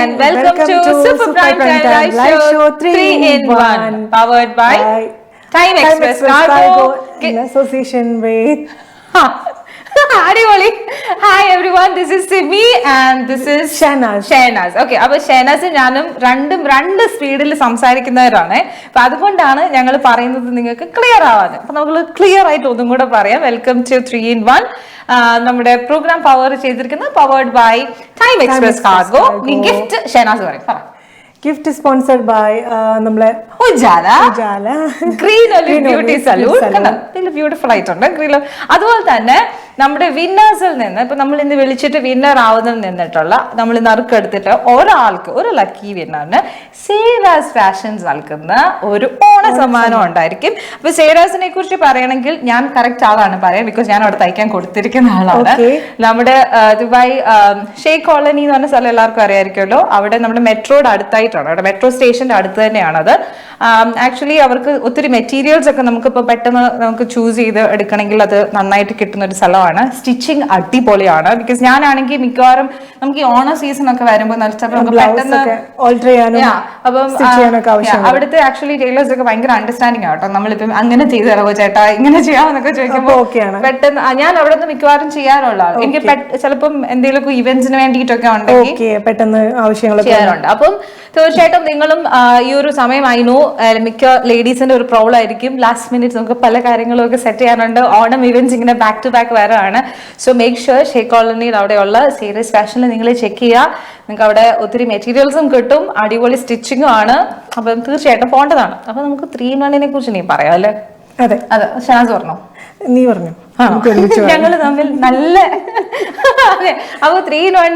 and welcome to Super Prime Time Live Show 3 in 1, powered by Time Express Cargo in association with Adivoli. Hi everyone, this is Simi and this is Shahnaz. Okay, അപ്പോൾ ഷെഹനാസ് ഞാനും രണ്ട് സ്പീഡിൽ സംസാരിക്കുന്നവരാണ്. അപ്പൊ അതുകൊണ്ടാണ് ഞങ്ങൾ പറയുന്നത് നിങ്ങൾക്ക് clear ആവാൻ. അപ്പൊ നമുക്ക് ക്ലിയർ ആയിട്ട് ഒന്നും കൂടെ പറയാം. Welcome to 3 in 1. നമ്മുടെ പ്രോഗ്രാം പവർ ചെയ്തിരിക്കുന്നത് powered by time express cargo. Gift Shehnaz പറയും. Gift is sponsored by നമ്മളെ Ujala green olive beauty salon. Beautiful ആയിട്ടുണ്ട് ഗ്രീൻ. അതുപോലെ തന്നെ നമ്മുടെ വിന്നേഴ്സിൽ നിന്ന് ഇപ്പൊ നമ്മൾ ഇന്ന് വിളിച്ചിട്ട് വിന്നർ ആവുന്നതിൽ നിന്നിട്ടുള്ള നമ്മൾ നറുക്കെടുത്തിട്ട് ഒരാൾക്ക് ഒരു ലക്കി വിന്നറിന് സേരാസ് ഫാഷൻസ് നൽകുന്ന ഒരു ഓണ സമ്മാനം ഉണ്ടായിരിക്കും. അപ്പൊ സേരാസിനെ കുറിച്ച് പറയണമെങ്കിൽ ഞാൻ കറക്റ്റ് ആളാണ് പറയാം, ബിക്കോസ് ഞാൻ അവിടെ തയ്ക്കാൻ കൊടുത്തിരിക്കുന്ന ആളാണ്. നമ്മുടെ ദുബായ് ഷെയ്ഖ് കോളനി എന്ന് പറഞ്ഞ സ്ഥലം എല്ലാവർക്കും അറിയായിരിക്കുമല്ലോ. അവിടെ നമ്മുടെ മെട്രോയുടെ അടുത്തായിട്ടാണ്, അവിടെ മെട്രോ സ്റ്റേഷന്റെ അടുത്ത് തന്നെയാണത്. ആക്ച്വലി അവർക്ക് ഒത്തിരി മെറ്റീരിയൽസ് ഒക്കെ നമുക്കിപ്പോൾ പെട്ടെന്ന് നമുക്ക് ചൂസ് ചെയ്ത് എടുക്കണമെങ്കിൽ അത് നന്നായിട്ട് കിട്ടുന്ന ഒരു സ്ഥലമാണ്. സ്റ്റിച്ചിങ് അടിപൊളിയാണ്. ബിക്കോസ് ഞാനാണെങ്കിൽ മിക്കവാറും നമുക്ക് ഈ ഓണ സീസൺ ഒക്കെ വരുമ്പോൾ പെട്ടെന്ന് അപ്പം അവിടുത്തെ ആക്ച്വലി ടൈലേഴ്സ് ഒക്കെ ഭയങ്കര അണ്ടർസ്റ്റാൻഡിംഗ് ആട്ടോ. നമ്മളിപ്പം അങ്ങനെ ചെയ്തു തരാമോ ചേട്ടാ, ഇങ്ങനെ ചെയ്യാമെന്നൊക്കെ ചോദിക്കുമ്പോൾ പെട്ടെന്ന് ഞാൻ അവിടെ നിന്ന് മിക്കവാറും ചെയ്യാറുള്ള എനിക്ക് ചിലപ്പം എന്തെങ്കിലും ഇവന്റ്സിന് വേണ്ടിയിട്ടൊക്കെ ഉണ്ടെങ്കിൽ പെട്ടെന്ന് ആവശ്യങ്ങൾ ചെയ്യാറുണ്ട്. അപ്പം തീർച്ചയായിട്ടും നിങ്ങളും ഈ ഒരു സമയമായിരുന്നു മിക്ക ലേഡീസിന്റെ ഒരു പ്രോബ്ലം ആയിരിക്കും. ലാസ്റ്റ് മിനിറ്റ് നമുക്ക് പല കാര്യങ്ങളും ഒക്കെ സെറ്റ് ചെയ്യാനുണ്ട്. ഓണം ഇവന്റ്സ് ഇങ്ങനെ ബാക്ക് ടു ബാക്ക് വരാണ്. സോ മേക്ക് ഷുവർ ഷെയ്ഖ് കോളനിയിൽ അവിടെയുള്ള സീരിയസ് ഫാഷനിൽ നിങ്ങൾ ചെക്ക് ചെയ്യുക. നിങ്ങൾക്ക് അവിടെ ഒത്തിരി മെറ്റീരിയൽസും കിട്ടും, അടിപൊളി സ്റ്റിച്ചിങ്ങും ആണ്. അപ്പം തീർച്ചയായിട്ടും പോകേണ്ടതാണ്. അപ്പൊ നമുക്ക് 3 in 1 കുറിച്ച് നീ പറയാം അല്ലേ? അതെ അതെ, ഷാസ് പറഞ്ഞോ? നീ പറഞ്ഞു. ഞങ്ങള് തമ്മിൽ നല്ല അതെ. അപ്പൊ 3 in 1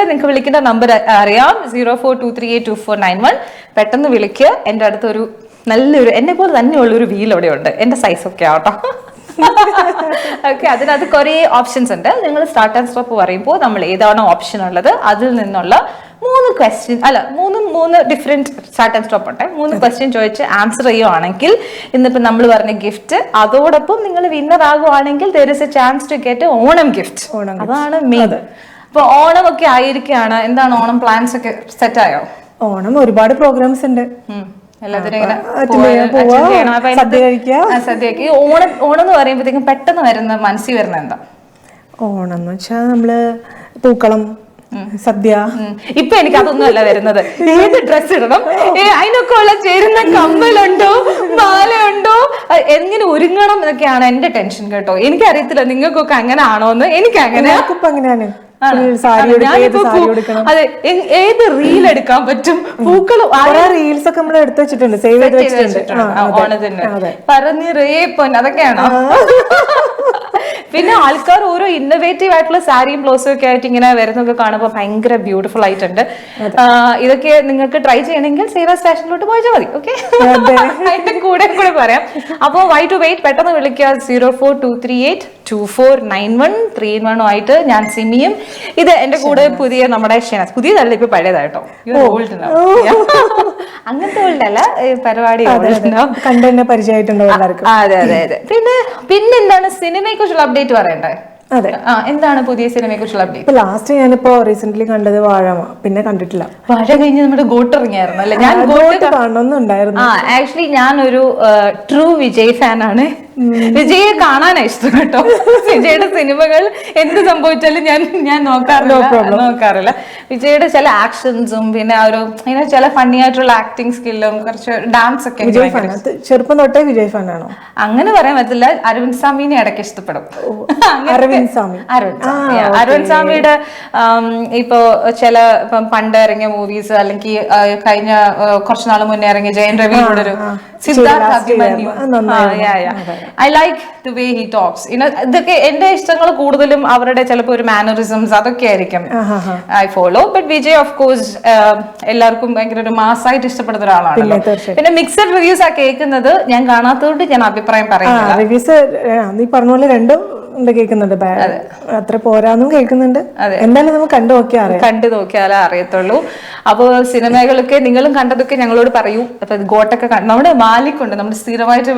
നിങ്ങൾക്ക് വിളിക്കേണ്ട നമ്പർ അറിയാം, 0423824991. പെട്ടെന്ന് വിളിക്കുക. എന്റെ അടുത്തൊരു നല്ലൊരു എന്നെ പോലെ തന്നെയുള്ള ഒരു വീൽ അവിടെ ഉണ്ട്, എന്റെ സൈസ് ഒക്കെ ആവട്ടോ. ഓക്കെ, അതിനകത്ത് കുറെ ഓപ്ഷൻസ് ഉണ്ട്. നിങ്ങൾ സ്റ്റാർട്ട് ആൻഡ് സ്റ്റോപ്പ് പറയുമ്പോൾ നമ്മൾ ഏതാണോ ഓപ്ഷൻ ഉള്ളത് അതിൽ നിന്നുള്ള 3 ക്വസ്റ്റ്യൻ അല്ല 3 ഡിഫറെന്റ് സ്റ്റാർട്ട് ആൻഡ് സ്റ്റോപ്പ് ഉണ്ട്. 3 ക്വസ്റ്റ്യൻ ചോദിച്ച് ആൻസർ ചെയ്യുവാണെങ്കിൽ ഇന്നിപ്പോ നമ്മൾ പറഞ്ഞ ഗിഫ്റ്റ്, അതോടൊപ്പം നിങ്ങൾ വിന്നർ ആകുവാണെങ്കിൽ there is a chance to get Onam gift. അതാണ് മെയിൻ. അപ്പൊ ഓണം ഒക്കെ ആയിരിക്കുകയാണ്. എന്താണ് ഓണം പ്ലാൻസ് ഒക്കെ സെറ്റ് ആയോ? ഓണം ഒരുപാട് പ്രോഗ്രാംസ് ഉണ്ട്. സദ്യക്ക് ഓണം എന്ന് പറയുമ്പോഴത്തേക്കും പെട്ടെന്ന് വരുന്ന മനസ്സിൽ വരുന്ന എന്താ? ഓണം എന്ന് വെച്ചാൽ നമ്മള് പൂക്കളം, സദ്യ. ഇപ്പൊ എനിക്ക് അതൊന്നും അല്ല വരുന്നത്. ഏത് ഡ്രസ് ഇടണം, അതിനൊക്കെ ഉള്ള ചേരുന്ന കമ്മലുണ്ടോ, മാലയുണ്ടോ, എങ്ങനെ ഒരുങ്ങണം എന്നൊക്കെയാണ് എന്റെ ടെൻഷൻ കേട്ടോ. എനിക്കറിയത്തില്ല നിങ്ങൾക്കൊക്കെ അങ്ങനെ ആണോന്ന്. എനിക്ക് അങ്ങനെയാണ്. അതെ, ഏത് റീൽ എടുക്കാൻ പറ്റും? പൂക്കളും റീൽസ് ഒക്കെ നമ്മൾ എടുത്തു വെച്ചിട്ടുണ്ട്, സേവ് ചെയ്ത് വെച്ചിട്ടുണ്ട് ഓണത്തിന്. പറഞ്ഞിറേ പൊൻ അതൊക്കെയാണോ? പിന്നെ ആൾക്കാർ ഓരോ ഇന്നോവേറ്റീവ് ആയിട്ടുള്ള സാരിയും ബ്ലൗസും ഒക്കെ ആയിട്ട് ഇങ്ങനെ വരുന്നൊക്കെ കാണുമ്പോൾ ഭയങ്കര ബ്യൂട്ടിഫുൾ ആയിട്ടുണ്ട്. ഇതൊക്കെ നിങ്ങൾക്ക് ട്രൈ ചെയ്യണമെങ്കിൽ സേവാസ് ഫാഷനിലോട്ട് പോയാൽ മതി. ഓക്കെ, അതിന്റെ കൂടെ പറയാം. അപ്പോൾ വൈ ടു വെയിറ്റ്, പെട്ടെന്ന് വിളിക്കുക 0423824991 3 in 1 ആയിട്ട്. ഞാൻ സിമിയും, ഇത് എന്റെ കൂടെ പുതിയ നമ്മുടെ ഷെഹനാസ്. പുതിയതല്ല, ഇപ്പൊ പഴയതായിട്ടോ. അങ്ങനത്തെ ഓൾഡല്ല, പരിപാടി കണ്ടെന്നെ പരിചയമായിട്ടുണ്ടോ എല്ലാവർക്കും? അതെ അതെ അതെ. പിന്നെ എന്താണ് സിനിമയെ കുറിച്ചുള്ള അപ്ഡേറ്റ് പറയണ്ടേ? അതെ, എന്താണ് പുതിയ സിനിമയെ കുറിച്ചുള്ള അപ്ഡേറ്റ്? ലാസ്റ്റ് ഞാനിപ്പോ റീസെന്റ് കണ്ടത് വാഴ, പിന്നെ കണ്ടിട്ടില്ല. വാഴ കഴിഞ്ഞ് നമ്മുടെ ഗോട്ട് ഇറങ്ങിയായിരുന്നു അല്ലെ? ഞാൻ ഗോട്ട് കാണണമെന്നുണ്ടായിരുന്നു. ആക്ച്വലി ഞാനൊരു ട്രൂ വിജയ് ഫാനാണ്. വിജയെ കാണാനാണ് ഇഷ്ടം കേട്ടോ. വിജയുടെ സിനിമകൾ എന്ത് സംഭവിച്ചാലും ഞാൻ നോക്കാറില്ല. വിജയുടെ ചില ആക്ഷൻസും പിന്നെ ആ ഒരു ഇങ്ങനെ ചില ഫണ്ണി ആയിട്ടുള്ള ആക്ടിങ് സ്കില്ലും കുറച്ച് ഡാൻസ് ഒക്കെ. ചെറുപ്പം തൊട്ടേ വിജയ് ഫാനാണോ? അങ്ങനെ പറയാൻ പറ്റില്ല. അരവിന്ദ് സ്വാമിനെ ഇടയ്ക്ക് ഇഷ്ടപ്പെടും. അരവിന്ദ് സ്വാമിയുടെ ഇപ്പോ ചില പണ്ട് ഇറങ്ങിയ മൂവീസ്, അല്ലെങ്കിൽ കഴിഞ്ഞ കുറച്ചു നാൾ മുന്നേ ഇറങ്ങിയ ജയൻ രവിയുടെ ഒരു Siddharth Abhimanyu, I like the way he talks. ഇതൊക്കെ എന്റെ ഇഷ്ടങ്ങൾ കൂടുതലും അവരുടെ ചിലപ്പോൾ ഒരു മാനറിസംസ് അതൊക്കെ ആയിരിക്കും I follow. But Vijay of course എല്ലാവർക്കും ഭയങ്കര ഒരു മാസായിട്ട് ഇഷ്ടപ്പെടുന്ന ഒരാളാണ്. പിന്നെ മിക്സഡ് റിവ്യൂസ് ആ കേൾക്കുന്നത്. ഞാൻ കാണാത്തതുകൊണ്ട് ഞാൻ അഭിപ്രായം പറയുന്നില്ല. റിവ്യൂസ് നീ പറഞ്ഞ പോലെ രണ്ടും കേൾക്കുന്നുണ്ട്, അത്ര പോരാന്നും കേൾക്കുന്നുണ്ട്. എന്തായാലും നമുക്ക് കണ്ടു നോക്കിയാലേ അറിയത്തുള്ളൂ. അപ്പൊ സിനിമകളൊക്കെ നിങ്ങളും കണ്ടതൊക്കെ ഞങ്ങളോട് പറയൂ. അപ്പൊ ഗോട്ടൊക്കെ നമ്മുടെ മാലിക്കുണ്ട്, നമ്മുടെ സ്ഥിരമായിട്ട്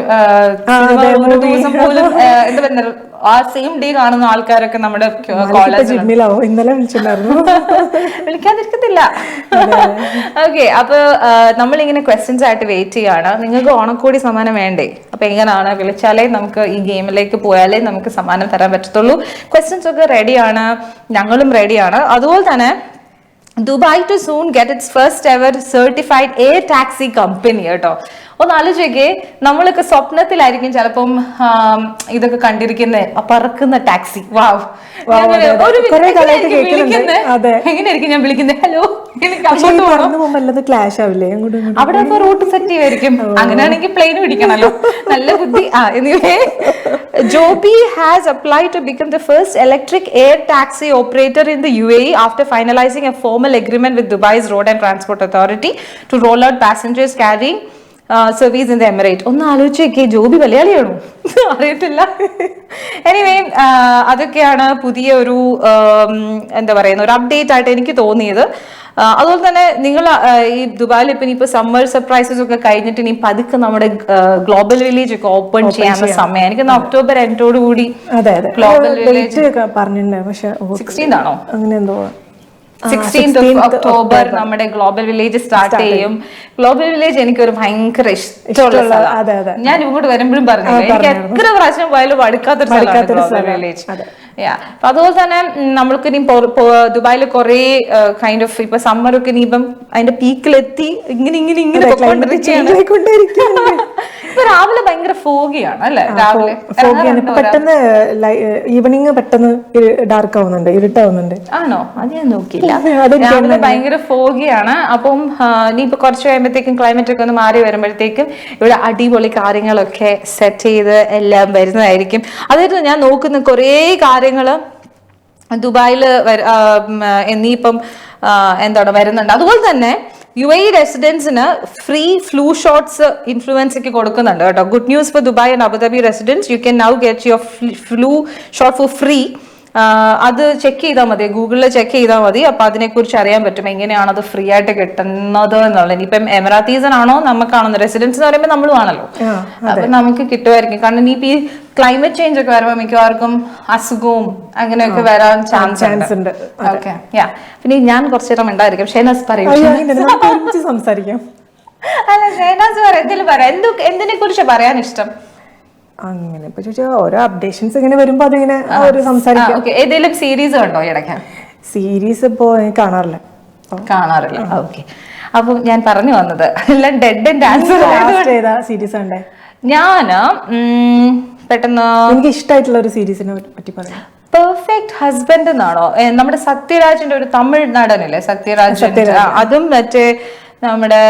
ഓരോ ദിവസം പോലും എന്താ പറയുക ആ സെയിം ഡേ കാണുന്ന ആൾക്കാരൊക്കെ നമ്മുടെ കോളേജ് ജിമ്മിലാവോ? ഇന്നലെ വിളിച്ചിട്ടുണ്ടായിരുന്നു. വിളിക്കാതിരിക്കത്തില്ല. ഓക്കെ, അപ്പൊ നമ്മളിങ്ങനെ ക്വസ്റ്റ്യൻസ് ആയിട്ട് വെയിറ്റ് ചെയ്യാണ്. നിങ്ങൾക്ക് ഓണക്കോടി സമ്മാനം വേണ്ടേ? അപ്പൊ എങ്ങനെയാണ്? വിളിച്ചാലേ നമുക്ക് ഈ ഗെയിമിലേക്ക് പോയാലേ നമുക്ക് സമ്മാനം തരാൻ പറ്റത്തുള്ളൂ. ക്വസ്റ്റ്യൻസ് ഒക്കെ റെഡിയാണ്, ഞങ്ങളും റെഡിയാണ്. അതുപോലെ തന്നെ Dubai to soon get its first ever certified air taxi company കേട്ടോ. ഒന്ന് ആലോചിക്കേ, നമ്മളൊക്കെ സ്വപ്നത്തിലായിരിക്കും ചിലപ്പം ഇതൊക്കെ കണ്ടിരിക്കുന്നത്, പറക്കുന്ന ടാക്സി. വാവ്, എങ്ങനെയായിരിക്കും ഞാൻ വിളിക്കുന്നത്? ഹലോ, ക്ലാഷ് ആവില്ലേ? അവിടെ റൂട്ട് സെറ്റ് ചെയ്യുമായിരിക്കും. അങ്ങനെയാണെങ്കിൽ പ്ലെയിൻ പിടിക്കണല്ലോ. നല്ല ബുദ്ധി. Anyway, Joby has applied to become the first electric air taxi operator in the UAE after finalising a formal agreement with Dubai's road and transport authority to roll out passengers carrying service in the emirate. ഒന്ന് ആലോചിച്ച് നോക്കിയേ, ജോബി മലയാളിയാണോ? അറിയത്തില്ല. Anyway, അതൊക്കെയാണ് പുതിയ ഒരു എന്താ പറയുന്ന ഒരു അപ്ഡേറ്റ് ആയിട്ട് എനിക്ക് തോന്നിയത്. അതുപോലെ തന്നെ നിങ്ങൾ ഈ ദുബായിൽ ഇപ്പൊ സമ്മർ സർപ്രൈസസ് ഒക്കെ കഴിഞ്ഞിട്ട് ഇനി പതുക്കെ നമ്മുടെ ഗ്ലോബൽ വില്ലേജ് ഒക്കെ ഓപ്പൺ ചെയ്യാനുള്ള സമയം. എനിക്ക് ഒക്ടോബർ എൻഡോട് കൂടി ഗ്ലോബൽ വില്ലേജ് പറഞ്ഞിട്ടുണ്ടായിരുന്നു. പക്ഷെ 16 ആണോ? അങ്ങനെ എന്തോ 16th ഒക്ടോബർ നമ്മുടെ ഗ്ലോബൽ വില്ലേജ് സ്റ്റാർട്ട് ചെയ്യും. ഗ്ലോബൽ വില്ലേജ് എനിക്കൊരു ഭയങ്കര ഇഷ്ടമുള്ള സ്ഥലം. ഞാൻ ഇങ്ങോട്ട് വരുമ്പോഴും പറഞ്ഞു, എനിക്ക് എത്ര പ്രാവശ്യം പോയാലും അടുക്കാത്തൊരു സ്ഥലമാണ് ഗ്ലോബൽ വില്ലേജ്. അപ്പൊ അതുപോലെ തന്നെ നമ്മൾക്ക് ഇനി ദുബായിൽ കുറെ കൈൻഡ് ഓഫ് ഇപ്പൊ സമ്മർ ഒക്കെ ഇനിയിപ്പം അതിന്റെ പീക്കിലെത്തി ഇങ്ങനെ ഇങ്ങനെ ഇങ്ങനെ ഇപ്പൊ രാവിലെ ഭയങ്കര ഫോഗിയാണ് അല്ലെ? രാവിലെ പെട്ടെന്ന് ഈവനിങ് പെട്ടെന്ന് ഡാർക്ക് ആവുന്നുണ്ട്, ഇരുട്ടാവുന്നുണ്ട്. ആണോ? അത് ഞാൻ നോക്കിയില്ല. രാവിലെ ഭയങ്കര ഫോഗിയാണ്. അപ്പം ഇനിയിപ്പോ കുറച്ച് കഴിയുമ്പോഴത്തേക്കും ക്ലൈമറ്റ് ഒക്കെ ഒന്ന് മാറി വരുമ്പോഴത്തേക്കും ഇവിടെ അടിപൊളി കാര്യങ്ങളൊക്കെ സെറ്റ് ചെയ്ത് എല്ലാം വരുന്നതായിരിക്കും. അതായത് ഞാൻ നോക്കുന്ന കുറേ കാര്യങ്ങള് ദുബായിൽ ഇനിയിപ്പം എന്താണ് വരുന്നുണ്ട്. അതുപോലെ തന്നെ UAE റെസിഡൻസിന് ഫ്രീ ഫ്ലൂ ഷോട്ട്സ് ഇൻഫ്ലുവൻസ് ഒക്കെ കൊടുക്കുന്നുണ്ട് കേട്ടോ. Good news for Dubai and Abu Dhabi residents, you can now get your flu shot for free. അത് ചെക്ക് ചെയ്താൽ മതി, ഗൂഗിളിൽ ചെക്ക് ചെയ്താൽ മതി. അപ്പൊ അതിനെക്കുറിച്ച് അറിയാൻ പറ്റും എങ്ങനെയാണ് അത് ഫ്രീ ആയിട്ട് കിട്ടുന്നത് എന്നുള്ളത്. ഇനിയിപ്പം എമിറാത്തീസൻ ആണോ നമുക്കാണോ? റെസിഡൻസ് എന്ന് പറയുമ്പോൾ നമ്മളും ആണല്ലോ, അപ്പൊ നമുക്ക് കിട്ടുമായിരിക്കും. കാരണം ഇനിയിപ്പോ ഈ ക്ലൈമറ്റ് ചേഞ്ച് ഒക്കെ വരുമ്പോൾ മിക്കവാർക്കും അസുഖവും അങ്ങനെയൊക്കെ വരാൻ ചാൻസ് ഉണ്ട്. ഓക്കെ, പിന്നെ ഞാൻ കുറച്ചു നേരം ഉണ്ടായിരിക്കും. ഷെഹനാസ് പറയും. സംസാരിക്കാം. അല്ല, ഷെഹനാസ് പറ, എന്തെങ്കിലും പറയാം. എന്തിനെ കുറിച്ച് പറയാൻ ഇഷ്ടം? അങ്ങനെ ഇപ്പൊ ചോദിച്ചാൽ ഓരോ അപ്ഡേഷൻസ് ഇങ്ങനെ വരുമ്പോ അതിങ്ങനെ സംസാരിക്കാം. ഏതെങ്കിലും സീരീസ് കണ്ടോ ഇടയ്ക്ക്? സീരീസ് ഇപ്പോ കാണാറില്ല. ഓക്കെ, അപ്പൊ ഞാൻ പറഞ്ഞു വന്നത് എല്ലാം ഡെഡ് ആൻഡ് ആൻസർ. ഏതാ സീരീസ് കണ്ടേ? ഞാന് പെട്ടെന്ന് എനിക്ക് ഇഷ്ടമായിട്ടുള്ള ഒരു സീരീസിനെ പറ്റി പറയാം. പെർഫെക്റ്റ് ഹസ്ബൻഡ് എന്നാണോ? നമ്മുടെ സത്യരാജിന്റെ ഒരു തമിഴ് നടനില്ലേ, സത്യരാജ്. അതും മറ്റേ നമ്മുടെ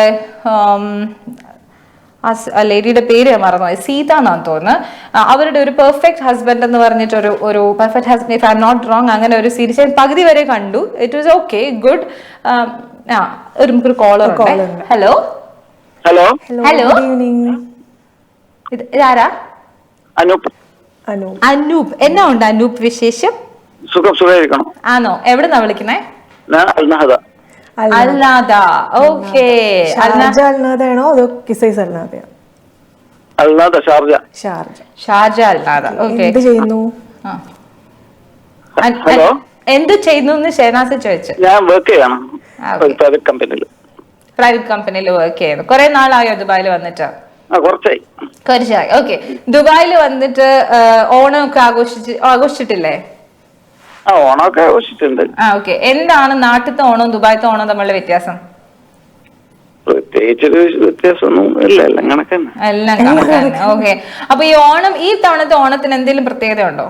ലേഡിയുടെ പേര് ഞാൻ മറന്നുപോയി, സീത എന്നാന്ന് തോന്നുന്നു. അവരുടെ ഒരു പെർഫെക്റ്റ് ഹസ്ബൻഡ് എന്ന് പറഞ്ഞിട്ട് ഒരു perfect husband, if I am not wrong, അങ്ങനെ ഒരു സീരീസ് ഞാൻ പകുതി വരെ കണ്ടു. It was okay, good. നമുക്കൊരു കോളർ ഉണ്ട്. ഹലോ ഹലോ ഹലോ, ഇതാരാ? അനൂപ്. അനൂപ്, എന്നാ ഉണ്ട് അനൂപ് വിശേഷം? സുഖമായിരിക്കണം. ആണോ? എവിടെന്നാ വിളിക്കുന്നേ? അൽനാദ. ഓക്കേ, അൽനാദയാണോ അതോ കിസൈസ് അൽനാദയോ? Al Nahda, Sharjah. Sharjah Al Nahda. Okay, എന്ത് ചെയ്യുന്നു? ഹലോ, എന്ത് ചെയ്യുന്നു എന്ന് ഷെഹനാസ് ചോദിച്ചു. ഞാൻ വർക്ക് ചെയ്യണം പ്രൈവറ്റ് കമ്പനിയിൽ വർക്ക് ചെയ്യുന്നു. കുറെ നാളായോ ദുബായിൽ വന്നിട്ട്? കുറച്ചായി. ഓക്കെ, ദുബായിൽ വന്നിട്ട് ഓണമൊക്കെ ആഘോഷിച്ചിട്ടില്ലേ? ഓണമൊക്കെ ആഘോഷിച്ചിട്ടുണ്ട്. ഓക്കെ, എന്താണ് നാട്ടിലത്തെ ഓണവും ദുബായിത്തെ ഓണവും തമ്മിലുള്ള വ്യത്യാസം? പ്രത്യേകിച്ചൊരു വ്യത്യാസമൊന്നും ഇല്ല, എല്ലാം കണക്കന്നെ. ഓക്കെ, അപ്പൊ ഈ ഓണം, ഈ തവണത്തെ ഓണത്തിന് എന്തെങ്കിലും പ്രത്യേകത ഉണ്ടോ?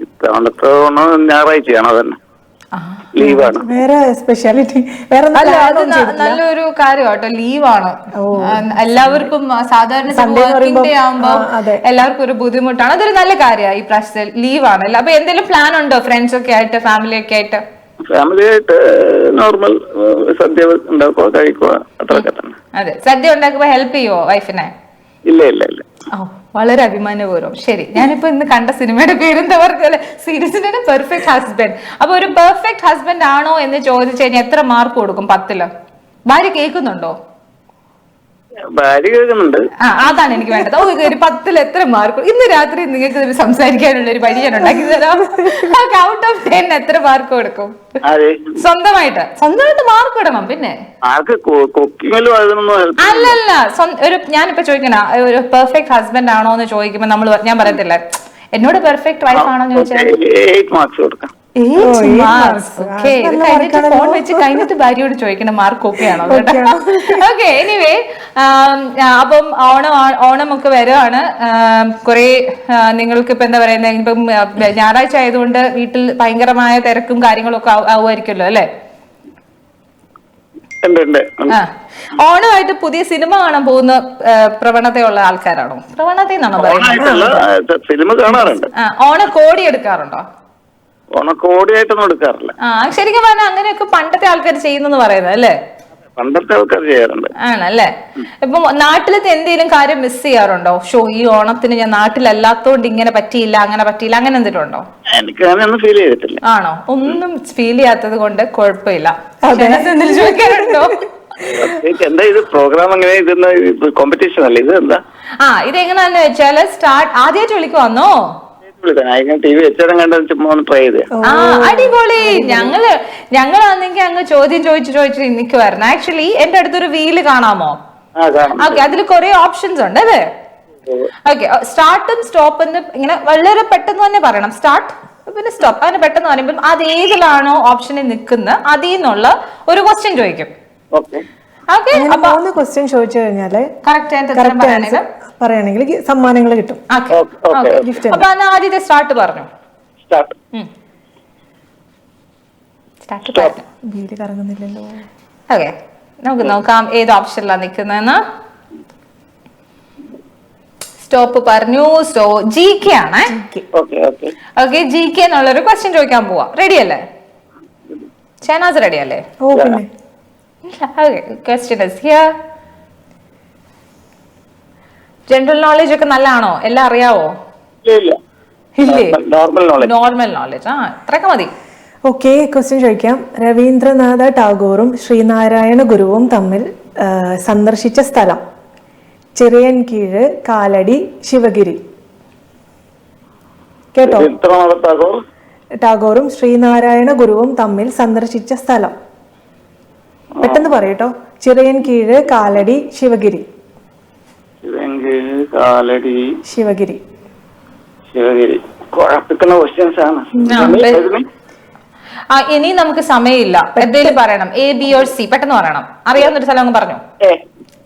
ഇത്തവണത്തെ ഓണം ഞായറാഴ്ചയാണോ? തന്നെ ലീവാണ്. വേറെ സ്പെഷ്യാലിറ്റി നല്ലൊരു കാര്യം കേട്ടോ, ലീവാണ് എല്ലാവർക്കും. സാധാരണ വർക്കിംഗ് ഡേ ആവുമ്പോ എല്ലാവർക്കും ഒരു ബുദ്ധിമുട്ടാണ്. അതൊരു നല്ല കാര്യമാണ്. ഈ പ്രാവശ്യത്തെ ലീവാണ്. അപ്പൊ എന്തെങ്കിലും പ്ലാൻ ഉണ്ടോ ഫ്രണ്ട്സ് ഒക്കെ ആയിട്ട്, ഫാമിലി ഒക്കെ ആയിട്ട്? ഫാമിലിയായിട്ട് നോർമൽ സദ്യ ഉണ്ടാക്കുക, കഴിക്കുക, അത്രയൊക്കെ തന്നെ. അതെ, സദ്യ ഉണ്ടാക്കുമ്പോ ഹെൽപ്പ് ചെയ്യുവോ വൈഫിനെ? ഇല്ല. വളരെ അഭിമാനപൂർവ്വം. ശരി, ഞാനിപ്പോ ഇന്ന് കണ്ട സിനിമയുടെ പേരെന്താ പറഞ്ഞല്ലേ, സീരീസിന്റെ പെർഫെക്റ്റ് ഹസ്ബൻഡ്. അപ്പൊ ഒരു പെർഫെക്റ്റ് ഹസ്ബൻഡ് ആണോ എന്ന് ചോദിച്ചു കഴിഞ്ഞാൽ എത്ര മാർക്ക് കൊടുക്കും 10? ഭാര്യ കേൾക്കുന്നുണ്ടോ? ഭാര്യ കേൾക്കുന്നുണ്ട്. അതാണ് എനിക്ക് വേണ്ടത്. ഒരു 10-ൽ എത്ര മാർക്ക്? ഇന്ന് രാത്രി നിങ്ങൾക്ക് ഇത് സംസാരിക്കാനുള്ള ഒരു വഴി ഞാൻ ഉണ്ടാക്കി തരാം. ഔട്ട് ഓഫ് 10 എത്ര മാർക്ക് കൊടുക്കും? സ്വന്തമായിട്ട് മാർക്ക് ഇടണം. പിന്നെ അല്ലല്ല, ഞാനിപ്പോ ചോദിക്കണ ഒരു പെർഫെക്റ്റ് ഹസ്ബൻഡ് ആണോ എന്ന് ചോദിക്കുമ്പോ ഞാൻ പറയത്തില്ല എന്നോട് പെർഫെക്റ്റ് വൈഫ് ആണോ എന്ന് ചോദിച്ചാൽ 8 മാർക്സ് കൊടുക്കാം. ഫോൺ വെച്ച് കഴിഞ്ഞിട്ട് ഭാര്യയോട് ചോദിക്കണം മാർക്ക് ഓക്കെ ആണോ. ഓക്കെ, എനിവേ, അപ്പം ഓണമൊക്കെ വരുവാണ്. കുറെ നിങ്ങൾക്ക് ഇപ്പൊ എന്താ പറയുന്നത്, ഇപ്പം ഞായറാഴ്ച ആയതുകൊണ്ട് വീട്ടിൽ ഭയങ്കരമായ തിരക്കും കാര്യങ്ങളും ഒക്കെ ആവുമായിരിക്കുമല്ലോ അല്ലെ? ഓണമായിട്ട് പുതിയ സിനിമ കാണാൻ പോകുന്ന പ്രവണതയുള്ള ആൾക്കാരാണോ? പ്രവണത എന്നാണോ പറയുന്നത്? ഓണക്കോടി എടുക്കാറുണ്ടോ? ഓണക്കോടിയായിട്ടൊന്നും എടുക്കാറില്ല. ശരിക്കും പറഞ്ഞാൽ അങ്ങനെയൊക്കെ പണ്ടത്തെ ആൾക്കാർ ചെയ്യുന്നെന്ന് പറയുന്നത് അല്ലേ? പണ്ടത്തെ ആൾക്കാർ ചെയ്യാറുണ്ട്. ആണല്ലേ? ഇപ്പൊ നാട്ടിലത്തെ എന്തെങ്കിലും കാര്യം മിസ് ചെയ്യാറുണ്ടോ? ഈ ഓണത്തിന് ഞാൻ നാട്ടിലല്ലാത്തോണ്ട് ഇങ്ങനെ പറ്റിയില്ല, അങ്ങനെ പറ്റിയില്ല, അങ്ങനെ എന്തെങ്കിലും ഉണ്ടോ? എനിക്ക് അങ്ങനെയൊന്നും ഫീൽ ചെയ്തിട്ടില്ല. ആണോ? ഒന്നും ഫീൽ ചെയ്യാത്തത് കൊണ്ട് കുഴപ്പമില്ല. ചോദിക്കാറുണ്ടോ? എന്താ ഇത് പ്രോഗ്രാം അങ്ങനെ കോമ്പറ്റീഷൻ അല്ലേ ഇത്? എന്താ ഇതെങ്ങനെയാന്ന് വെച്ചാല് ആദ്യമായിട്ട് വിളിക്കുവാന്നോ? അടിപൊളി. ഞങ്ങളാണെങ്കിൽ അങ്ങ് ചോദ്യം ചോദിച്ചു നിൽക്കുവായിരുന്നു. ആക്ച്വലി എന്റെ അടുത്തൊരു വീല് കാണാമോ? ഓക്കെ, അതിൽ കുറെ ഓപ്ഷൻസ് ഉണ്ട് അല്ലേ? ഓക്കെ, സ്റ്റാർട്ടും സ്റ്റോപ്പും ഇങ്ങനെ വളരെ പെട്ടെന്ന് തന്നെ പറയണം. സ്റ്റാർട്ട് പിന്നെ സ്റ്റോപ്പ്, അങ്ങനെ പെട്ടെന്ന് പറയുമ്പോൾ അത് ഏതിലാണോ ഓപ്ഷനിൽ നിൽക്കുന്നത് അതിൽ നിന്നുള്ള ഒരു ക്വസ്റ്റ്യൻ ചോദിക്കും. അപ്പൊ 3 ക്വസ്റ്റ്യൻ ചോദിച്ചു കഴിഞ്ഞാല് കറക്റ്റ് പറയുകയാണെങ്കിൽ സമ്മാനങ്ങൾ കിട്ടും. അപ്പൊ ആദ്യത്തെ സ്റ്റാർട്ട് പറഞ്ഞു. വീട് കറങ്ങുന്നില്ലല്ലോ. ഓക്കെ, നമുക്ക് നോക്കാം ഏത് ഓപ്ഷനിലാണ് നിൽക്കുന്നതെന്ന്. സ്റ്റോപ്പ് പറഞ്ഞു. GK ആണ്. ഓക്കെ, GK എന്നുള്ളൊരു ക്വസ്റ്റ്യൻ ചോദിക്കാൻ പോവാ. റെഡി അല്ലേ? ഷഹനാസ് റെഡി അല്ലേ? Question is here. General knowledge ഒക്കെ നല്ലതാണോ? എല്ലാം അറിയാവോ? Normal knowledge. ഇത്രയൊക്കെ മതി. ഓക്കെ, ക്വസ്റ്റ്യൻ ചോദിക്കാം. രവീന്ദ്രനാഥ ടാഗോറും ശ്രീനാരായണ ഗുരുവും തമ്മിൽ സന്ദർശിച്ച സ്ഥലം? ചിറയൻകീഴ്, കാലടി, ശിവഗിരി. കേട്ടോ? ടാഗോറും ശ്രീനാരായണ ഗുരുവും തമ്മിൽ സന്ദർശിച്ച സ്ഥലം പെട്ടെന്ന് പറയട്ടോ. ചിറയൻകീഴ്, കാലടി, ശിവഗിരി. ശിവഗിരി. ഇനി നമുക്ക് സമയമില്ല. എന്തെങ്കിലും പറയണം. A, B or C. പെട്ടെന്ന് പറയണം. അറിയാവുന്നൊരു സ്ഥലം അങ്ങ് പറഞ്ഞു.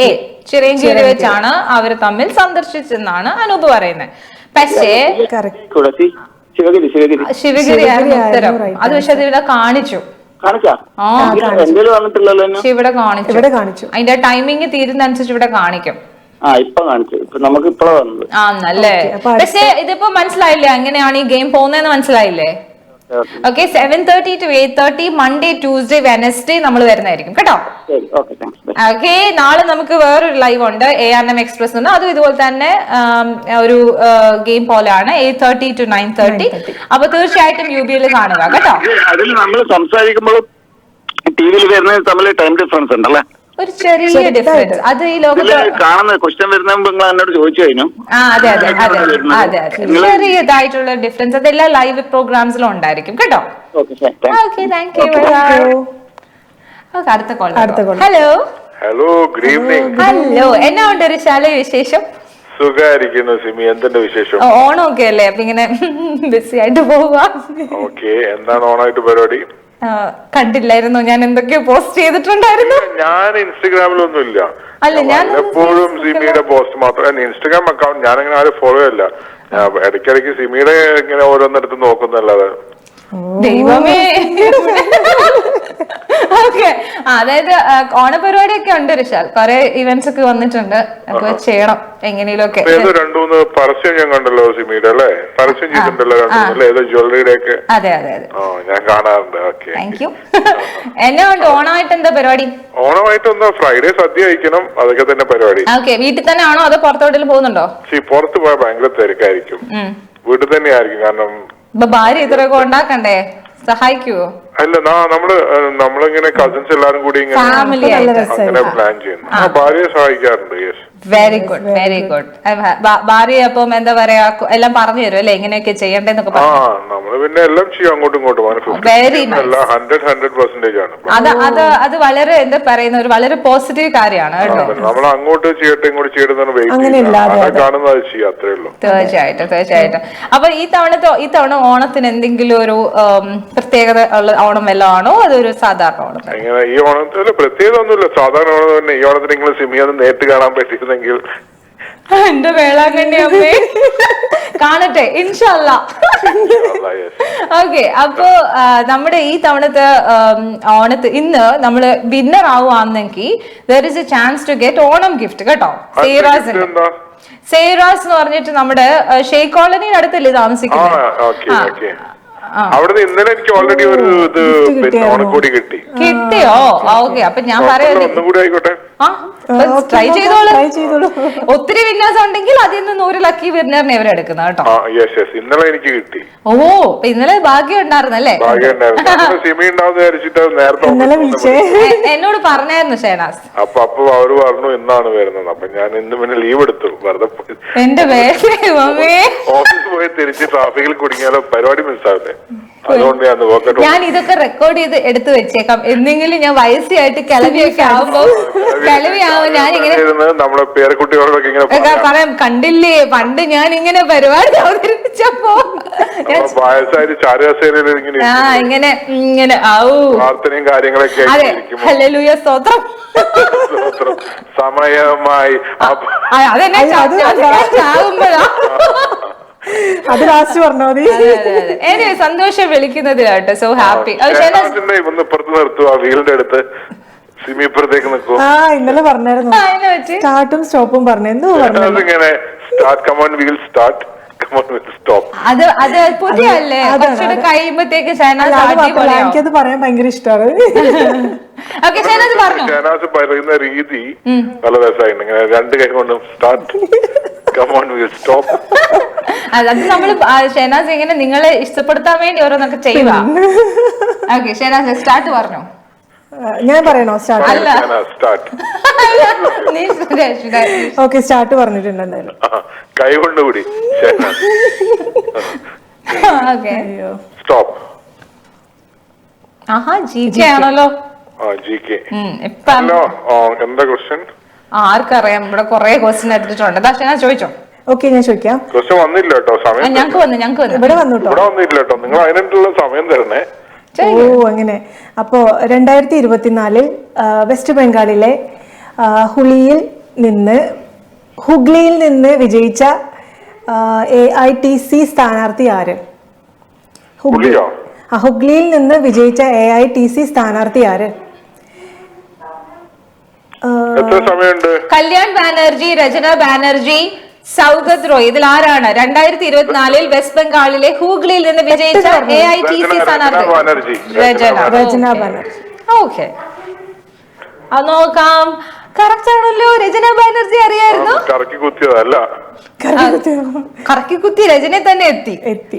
A. ചിറയൻകീഴ് വെച്ചാണ് അവര് തമ്മിൽ സന്ദർശിച്ചെന്നാണ് അനൂപ് പറയുന്നത്. പക്ഷേ ശിവഗിരിയായിരുന്നു ഉത്തരം. അത് പക്ഷെ അതിവിടെ കാണിച്ചു. ഇവിടെ കാണിച്ചു. അതിന്റെ ടൈമിങ് തീരുന്നതനുസരിച്ച് ഇവിടെ കാണിക്കും. ആണല്ലേ? പക്ഷെ ഇതിപ്പോ മനസ്സിലായില്ലേ എങ്ങനെയാണ് ഈ ഗെയിം പോകുന്നതെന്ന് മനസ്സിലായില്ലേ? Okay, 7:30 to 8:30 Monday, Tuesday, Wednesday നമ്മൾ വരുന്നതായിരിക്കും കേട്ടോ. ഓക്കെ, നാളെ നമുക്ക് വേറൊരു ലൈവ് ഉണ്ട്, ARM എക്സ്പ്രസ് ഉണ്ട്. അതും ഇതുപോലെ തന്നെ ഒരു ഗെയിം പോലെയാണ്, 8:30 to 9:30. അപ്പൊ തീർച്ചയായിട്ടും UBL കാണുക കേട്ടോ. അതിൽ നമ്മൾ സംസാരിക്കുമ്പോൾ ടിവിയിൽ വരുന്നത് തമ്മിൽ ടൈം ഡിഫറൻസ് ഉണ്ടല്ലേ? ഒരു ചെറിയ ഡിഫറൻസ്. അത് ഈ ലോകത്ത് കാണുന്ന ക്വസ്റ്റ്യൻ വരുന്ന നിങ്ങൾ എന്നോട് ചോദിച്ചു കഴിഞ്ഞു. അതെ, ചെറിയതായിട്ടുള്ള ഡിഫറൻസ്. അതെല്ലാം ലൈവ് പ്രോഗ്രാംസിലും ഉണ്ടായിരിക്കും കേട്ടോ. Okay, thank you. അടുത്ത call. Hello, good evening. Hello, എന്നാ ഉണ്ട് ഒരു ശാല വിശേഷം? സുഖായിരിക്കുന്നു സിമി, എന്തുണ്ട് വിശേഷം? ഓണമൊക്കെ അല്ലേ, അപ്പൊ ഇങ്ങനെ ബിസി ആയിട്ട് പോവാ. ഓക്കെ, എന്താണ് ഓണായിട്ട് പരിപാടി? കണ്ടില്ലായിരുന്നു, ഞാൻ എന്തൊക്കെയോ പോസ്റ്റ് ചെയ്തിട്ടുണ്ടായിരുന്നു. ഞാൻ ഇൻസ്റ്റഗ്രാമിലൊന്നും ഇല്ല. അല്ല, ഞാൻ എപ്പോഴും സിമിയുടെ പോസ്റ്റ് മാത്രം. ഇൻസ്റ്റഗ്രാം അക്കൗണ്ട് ഞാൻ അങ്ങനെ ആരും ഫോളോ അല്ല. ഇടയ്ക്കിടയ്ക്ക് സിമിയുടെ ഇങ്ങനെ ഓരോന്നിടത്ത് നോക്കുന്നല്ലാതെ. ദൈവമേ. ഓക്കെ, അതായത് ഓണപരിപാടിയൊക്കെ ഉണ്ട് ഋഷാൽ. കുറെ ഇവന്റ്സ് ഒക്കെ വന്നിട്ടുണ്ട്. അപ്പൊ ചെയ്യണം എങ്ങനെയും ഒക്കെ. 2-3 പരസ്യം ഞാൻ കണ്ടല്ലോ സിമിയുടെ അല്ലേ? പരസ്യം ചെയ്തിട്ടുണ്ടല്ലോ 2-3 ഏതോ ജ്വല്ലറിയുടെ ഒക്കെ. അതെ, ഞാൻ കാണാറുണ്ട്. Okay, thank U. എന്നാ ഉണ്ട് ഓണമായിട്ട് എന്താ പരിപാടി? ഓണമായിട്ട് ഒന്ന് ഫ്രൈഡേ സദ്യ കഴിക്കണം, അതൊക്കെ തന്നെ പരിപാടി. ഓക്കെ, വീട്ടിൽ തന്നെ ആണോ അതോ പുറത്തോട്ടിൽ പോകുന്നുണ്ടോ? പുറത്ത് പോയാൽ ഭയങ്കര തിരക്കായിരിക്കും. വീട്ടിൽ തന്നെ ആയിരിക്കും. കാരണം ഭാര്യ ഇത്രയൊക്കെ ഉണ്ടാക്കണ്ടേ, സഹായിക്കുവോ? അല്ല നമ്മളിങ്ങനെ കസിൻസ് എല്ലാരും കൂടി ഇങ്ങനെ ഫാമിലി ആയിട്ട് അങ്ങനെ പ്ലാൻ ചെയ്യുന്നു. ഭാര്യയെ സഹായിക്കാറുണ്ട്. Yes. Very good, very good. ഭാര്യ അപ്പം എന്താ പറയാ എല്ലാം പറഞ്ഞു തരും അല്ലെ, എങ്ങനെയൊക്കെ ചെയ്യണ്ടെന്നൊക്കെ പറഞ്ഞു. നമ്മള് പിന്നെ എല്ലാം ചെയ്യും അങ്ങോട്ടും ഇങ്ങോട്ടും. Very nice. 100% ആണ്. അത് വളരെ എന്താ പറയുന്ന ഒരു വളരെ പോസിറ്റീവ് കാര്യമാണ് കേട്ടോ. നമ്മൾ അങ്ങോട്ട് ചെയ്യട്ടെ ഇങ്ങോട്ട് ചെയ്യട്ടെ കാണുന്നത് ചെയ്യാം, അത്രേ ഉള്ളൂ. തീർച്ചയായിട്ടും, തീർച്ചയായിട്ടും. അപ്പൊ ഈ തവണ ഓണത്തിന് എന്തെങ്കിലും ഒരു പ്രത്യേകത ഉള്ള ഓണം വല്ലതും ആണോ, അതൊരു സാധാരണ ഓണം? ഈ ഓണത്തിന് പ്രത്യേകത ഒന്നുമില്ല, സാധാരണ ഓണം തന്നെ. ഈ ഓണത്തിന് നിങ്ങൾ സിമിയൊന്ന് നേരിട്ട് കാണാൻ പറ്റിയിരുന്നെങ്കിൽ. എന്റെ വേളാങ്കണ്ണി അമ്മേ കാണട്ടെ ഇൻഷാല്ലാ. ഓക്കെ, അപ്പോ നമ്മുടെ ഈ തവണത്തെ ഇന്ന് നമ്മള് വിന്നർ ആവുകയാണെങ്കിൽ there is a chance to get Onam gift കേട്ടോ. സേറാസ് എന്ന് പറഞ്ഞിട്ട് നമ്മുടെ ഷെയ്ഖ് കോളനിയുടെ അടുത്തല്ലേ താമസിക്കുന്നത്. അവിടെ ഇന്നലെ എനിക്ക് ഓൾറെഡി ഒരു ഇത് ഓണക്കോടി കിട്ടി. കിട്ടിയോ? ഓക്കെ, അപ്പൊ ഞാൻ പറയാം ഒന്നും കൂടി ആയിക്കോട്ടെ. ട്രൈ ചെയ്തോളൂ. ഒത്തിരി വിന്നേഴ്സ് ഉണ്ടെങ്കിൽ അതിൽ നിന്ന് 100 ലക്കി വിന്നറിനെ ഇവർ എടുക്കുന്ന കേട്ടോ. ഇന്നലെ എനിക്ക് കിട്ടി. ഓ, ഇന്നലെ ഭാഗ്യം ഉണ്ടായിരുന്നല്ലേ? എന്നോട് പറഞ്ഞായിരുന്നു ഷേനാസ്. അപ്പൊ അവര് പറഞ്ഞു ഇന്നാണ് വരുന്നത്. അപ്പൊ ഞാൻ ഇന്ന് പിന്നെ ലീവ് എടുത്തു. വെറുതെ എന്റെ ഓഫീസ് പോയി തിരിച്ച് ട്രാഫിക്കിൽ കുടുങ്ങിയാലോ പരിപാടി മിസ്സാവില്ലേ, അതുകൊണ്ട് ഞാൻ ഇതൊക്കെ റെക്കോർഡ് ചെയ്ത് എടുത്തു വെച്ചേക്കാം. എന്തെങ്കിലും ഞാൻ വയസ്സായിട്ട് കിളവിയൊക്കെ ആവുമ്പോ ഞാൻ ഇങ്ങനെ നമ്മളെ പേരക്കുട്ടികളോടൊക്കെ ഇങ്ങനെ പറയാം, കണ്ടില്ലേ പണ്ട് ഞാൻ ഇങ്ങനെ പരിപാടി അവതരിപ്പിച്ചപ്പോ വയസ്സായിട്ട് ചാരുകസേരയിൽ ഇങ്ങനെ ഇങ്ങനെ പ്രാർത്ഥനയും കാര്യങ്ങളൊക്കെ. ഹല്ലേലൂയ, സ്തോത്രം. സമയമായി അതെന്നെ ചാവുമ്പോഴാ അത് ലാസ്റ്റ് പറഞ്ഞാൽ മതി. സന്തോഷം വിളിക്കുന്നതിലാട്ടെ. So happy. ഇപ്പുറത്ത് നിർത്തുക, വീടിന്റെ അടുത്ത് സിമിപ്പുറത്തേക്ക് നിൽക്കും. ഇന്നലെ പറഞ്ഞായിരുന്നു, സ്റ്റാർട്ടും സ്റ്റോപ്പും പറഞ്ഞു. എന്തോ ഇങ്ങനെ start, come on wheel start, come on wheel stop. അത് പുതിയല്ലേ, കുറച്ചുകൂടെ കഴിയുമ്പോഴത്തേക്ക് എനിക്കത് പറയാൻ ഭയങ്കര ഇഷ്ടമാണ്. ഷഹനാസ് പറയുന്ന രീതി നല്ല രസമായിരുന്നു. ഇങ്ങനെ 2 കൈ കൊണ്ടും start, come on wheel stop. അത് നമ്മള് ഷഹനാസ് ഇങ്ങനെ നിങ്ങളെ ഇഷ്ടപ്പെടുത്താൻ വേണ്ടി ഓരോന്നൊക്കെ ചെയ്യുക. ഓക്കെ, ഷഹനാസ് സ്റ്റാർട്ട് പറഞ്ഞോ. ഞാൻ പറയണോ സ്റ്റാർട്ട്? ഓക്കെ, സ്റ്റാർട്ട് പറഞ്ഞിട്ടുണ്ട് എന്തായാലും. കൈ കൊണ്ടുകൂടി സ്റ്റോപ്പ്. ആഹാ, ജികെ ആണല്ലോ. എന്താ ക്വസ്റ്റ്യൻ? ആർക്കറിയാം, ഇവിടെ കൊറേ ക്വസ്റ്റ്യൻ എടുത്തിട്ടുണ്ട്. ചോദിച്ചോ. ഓക്കെ, ഞാൻ ചോദിക്കാം. ക്വസ്റ്റ്യൻ വന്നില്ല കേട്ടോ, സമയം ഞങ്ങക്ക് വന്നു. ഇവിടെ വന്നില്ല കേട്ടോ. നിങ്ങൾ അതിനുള്ള സമയം തരണേ. ഓ, അങ്ങനെ. അപ്പോ 2024 വെസ്റ്റ് ബംഗാളിലെ ഹുഗ്ലിയിൽ നിന്ന് വിജയിച്ച AITC സ്ഥാനാർത്ഥി ആര്? ഹുഗ്ലിയിൽ നിന്ന് വിജയിച്ച AITC സ്ഥാനാർത്ഥി ആര്? കല്യാൺ ബാനർജി, രചന ബാനർജി, സൗഗത് റോയ്. ഇതിൽ ആരാണ് 2024 വെസ്റ്റ് ബംഗാളിലെ ഹൂഗ്ലിയിൽ നിന്ന് വിജയിച്ച AITC സ്ഥാനാർത്ഥി? രചന ബാനർജി. ഓക്കെ, അത് നോക്കാം. കറക്റ്റ് ആണല്ലോ, രചന ബാനർജി അറിയായിരുന്നു. കറക്കി കുത്തി രചന തന്നെ എത്തി.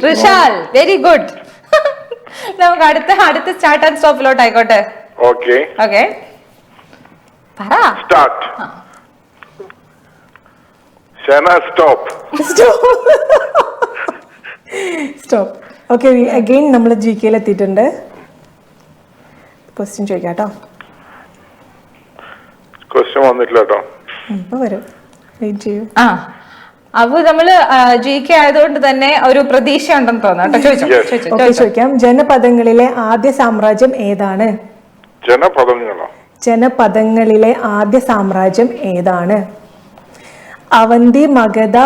ഋഷാൽ, വെരി ഗുഡ്. നമുക്ക് അടുത്ത സ്റ്റാർട്ട് ആൻഡ് സ്റ്റോപ്പിലോട്ട് ആയിക്കോട്ടെ. ഓക്കെ, പറ. സ്റ്റാർട്ട്. സ്റ്റോപ്പ്. ഓക്കെ, അഗെയിൻ നമ്മൾ GKയിൽ എത്തിയിട്ടുണ്ട്. ക്വസ്റ്റ്യൻ ചോദിക്കാട്ടോ. ക്വസ്റ്റ്യൻ വന്നിട്ടില്ല കേട്ടോ. ഇപ്പൊ വരും, വെയിറ്റ് ചെയ്യൂ. അപ്പൊ നമ്മള് GK ആയതുകൊണ്ട് തന്നെ ഒരു പ്രതീക്ഷ ഉണ്ടെന്ന് തോന്നുന്നു. ചോദിക്കാം. ജനപദങ്ങളിലെ ആദ്യ സാമ്രാജ്യം ഏതാണ്? ജനപദങ്ങളിലെ ആദ്യ സാമ്രാജ്യം ഏതാണ്? അവന്തി, മഗധ,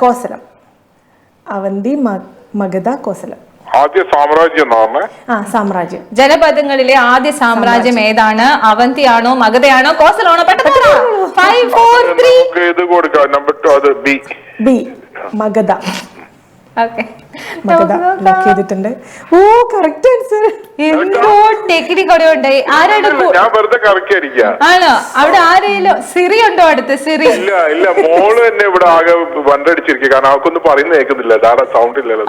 കോസലം. അവന്തി, മഗധ, കോസലം. ആദ്യ സാമ്രാജ്യം. സാമ്രാജ്യം. ജനപദങ്ങളിലെ ആദ്യ സാമ്രാജ്യം ഏതാണ്? അവന്തിയാണോ, മഗധയാണോ, കോസലാണോ? പെട്ടെന്ന് 5 4 3. ഇത് കൊടുക്കാം. നമ്പർ 2 അത് ബി. മഗധ. ഓക്കെ ലോക്ക് ചെയ്തിട്ടുണ്ട്. ഓ കറക്റ്റ് ആൻസർ. എന്തോ ടെക്നിക് അവിടെ ഉണ്ട്. ആരാണ് ഞാൻ വെറുതെ കറക്കി അടിക്കുക. ആണോ? അവിടെ ആരെങ്കിലും സിറി ഉണ്ടോ അടുത്ത്? സിറി ഇല്ല ഇല്ല, മോള് തന്നെ ഇവിടെ ആകെ വണ്ടടിച്ചിരിക്കുക. കാരണം അവൾക്കൊന്നും പറയുന്ന കേൾക്കുന്നില്ല, ധാരാ സൗണ്ട് ഇല്ലല്ലോ.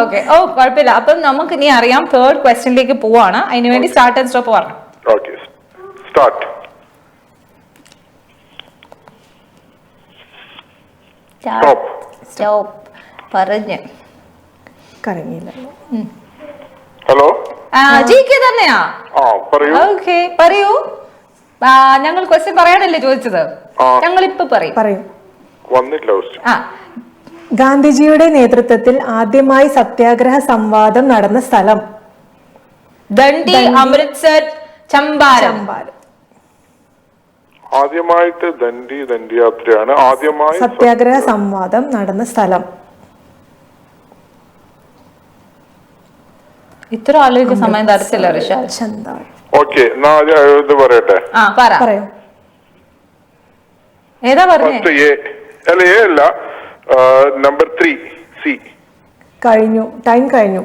ഓക്കെ, ഓ കുഴപ്പമില്ല. അപ്പം നമുക്ക് ഇനി അറിയാം. തേർഡ് ക്വസ്റ്റ്യനിലേക്ക് പോവാണ്. അതിനുവേണ്ടി സ്റ്റാർട്ട് ആൻഡ് സ്റ്റോപ്പ് പറഞ്ഞു. Okay, start. സ്റ്റോപ്പ് പറഞ്ഞു. കറങ്ങിയില്ല. ഹലോ, ജി കെ തന്നെയാ? പറയൂ. ഓക്കെ പറയൂ. ഞങ്ങൾ ക്വസ്റ്റ്യൻ പറയാനല്ലേ ചോദിച്ചത്? ഞങ്ങൾ ഇപ്പൊ പറയും. വന്നില്ല. ഗാന്ധിജിയുടെ നേതൃത്വത്തിൽ ആദ്യമായി സത്യാഗ്രഹ സംവാദം നടന്ന സ്ഥലം? ദണ്ഡി, അമൃത്സർ, ചമ്പാരൻ. ആദ്യമായിട്ട് ദണ്ഡിയാത്രയാണ്. ആദ്യമായി സത്യാഗ്രഹ സംവാദം നടന്ന സ്ഥലം? ഇത്ര ആലോചിക്കുന്ന സമയം തരത്തില്ല ഋഷാൽ. ഓക്കെ, ഇത് പറയട്ടെ. പറയൂ. ഏതാ പറഞ്ഞേ? എ അല്ല, നമ്പർ 3 സി. കഴിഞ്ഞു, ടൈം കഴിഞ്ഞു.